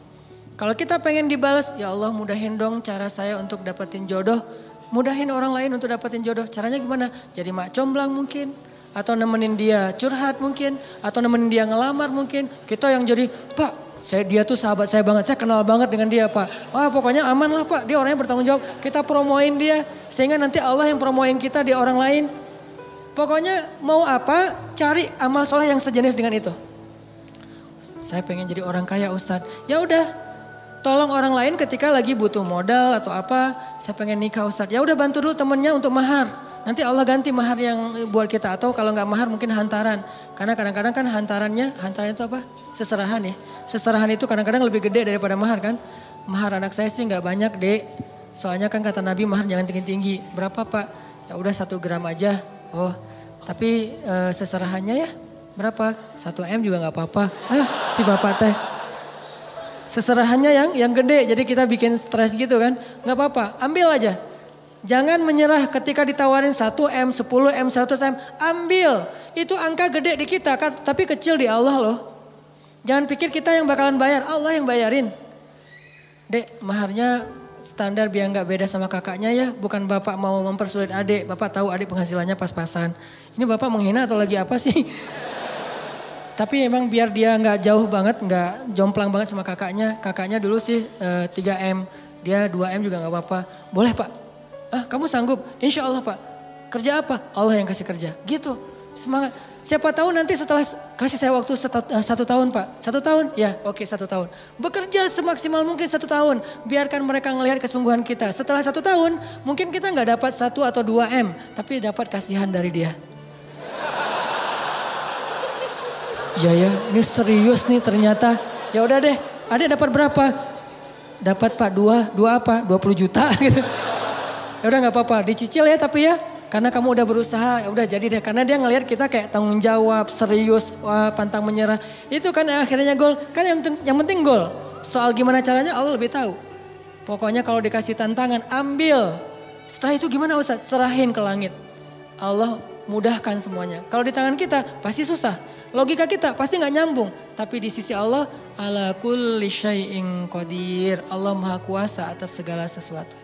Kalau kita pengen dibalas, ya Allah mudahin dong cara saya untuk dapetin jodoh. Mudahin orang lain untuk dapetin jodoh. Caranya gimana? Jadi mak comblang mungkin. Atau nemenin dia curhat mungkin. Atau nemenin dia ngelamar mungkin. Kita yang jadi, Pak dia tuh sahabat saya banget. Saya kenal banget dengan dia Pak. Wah pokoknya aman lah Pak. Dia orangnya bertanggung jawab. Kita promoin dia. Sehingga nanti Allah yang promoin kita di orang lain. Pokoknya mau apa, cari amal soleh yang sejenis dengan itu. Saya pengen jadi orang kaya Ustadz. Ya udah. Tolong orang lain ketika lagi butuh modal atau apa, saya pengen nikah Ustadz. Ya udah bantu dulu temennya untuk mahar. Nanti Allah ganti mahar yang buat kita atau kalau nggak mahar mungkin hantaran. Karena kadang-kadang kan hantaran itu apa? Seserahan ya. Seserahan itu kadang-kadang lebih gede daripada mahar kan. Mahar anak saya sih nggak banyak Dek. Soalnya kan kata Nabi mahar jangan tinggi-tinggi. Berapa Pak? Ya udah 1 gram aja. Oh, tapi seserahannya ya berapa? 1 M juga nggak apa-apa. Si bapak teh. Seserahannya yang gede, jadi kita bikin stres gitu kan. Gak apa-apa, ambil aja. Jangan menyerah ketika ditawarin 1 M, 10 M, 100 M. Ambil, itu angka gede di kita, tapi kecil di Allah loh. Jangan pikir kita yang bakalan bayar, Allah yang bayarin. Dek, maharnya standar biar gak beda sama kakaknya ya. Bukan bapak mau mempersulit adik, bapak tahu adik penghasilannya pas-pasan. Ini bapak menghina atau lagi apa sih? Tapi emang biar dia nggak jauh banget, nggak jomplang banget sama kakaknya. Kakaknya dulu sih 3 M, dia 2 M juga nggak apa-apa. Boleh Pak? Kamu sanggup? Insya Allah Pak. Kerja apa? Allah yang kasih kerja. Gitu. Semangat. Siapa tahu nanti setelah kasih saya waktu 1 tahun Pak. 1 tahun? Ya oke 1 tahun. Bekerja semaksimal mungkin 1 tahun. Biarkan mereka ngelihat kesungguhan kita. Setelah 1 tahun mungkin kita nggak dapat 1 atau 2 M. Tapi dapat kasihan dari dia. Ya ini serius nih ternyata. Ya udah deh, Adek dapat berapa? Dapat Pak 2 apa? 20 juta gitu. Ya udah nggak apa-apa, dicicil ya tapi ya. Karena kamu udah berusaha, ya udah jadi deh. Karena dia ngelihat kita kayak tanggung jawab, serius, wah pantang menyerah. Itu kan akhirnya gol. Kan yang penting gol. Soal gimana caranya Allah lebih tahu. Pokoknya kalau dikasih tantangan, ambil. Setelah itu gimana Ustaz? Serahin ke langit. Allah mudahkan semuanya. Kalau di tangan kita pasti susah. Logika kita pasti nggak nyambung. Tapi di sisi Allah, ala kulli syai'in qadir. Allah maha kuasa atas segala sesuatu.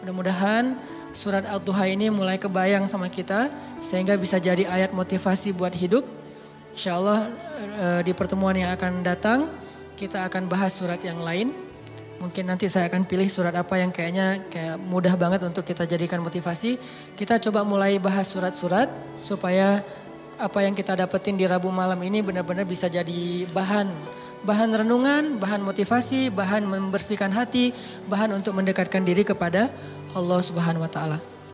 Mudah-mudahan surat Ad-Duha ini mulai kebayang sama kita sehingga bisa jadi ayat motivasi buat hidup. Insya Allah di pertemuan yang akan datang kita akan bahas surat yang lain. Mungkin nanti saya akan pilih surat apa yang kayaknya mudah banget untuk kita jadikan motivasi. Kita coba mulai bahas surat-surat supaya apa yang kita dapetin di Rabu malam ini benar-benar bisa jadi bahan renungan, bahan motivasi, bahan membersihkan hati, bahan untuk mendekatkan diri kepada Allah Subhanahu wa taala.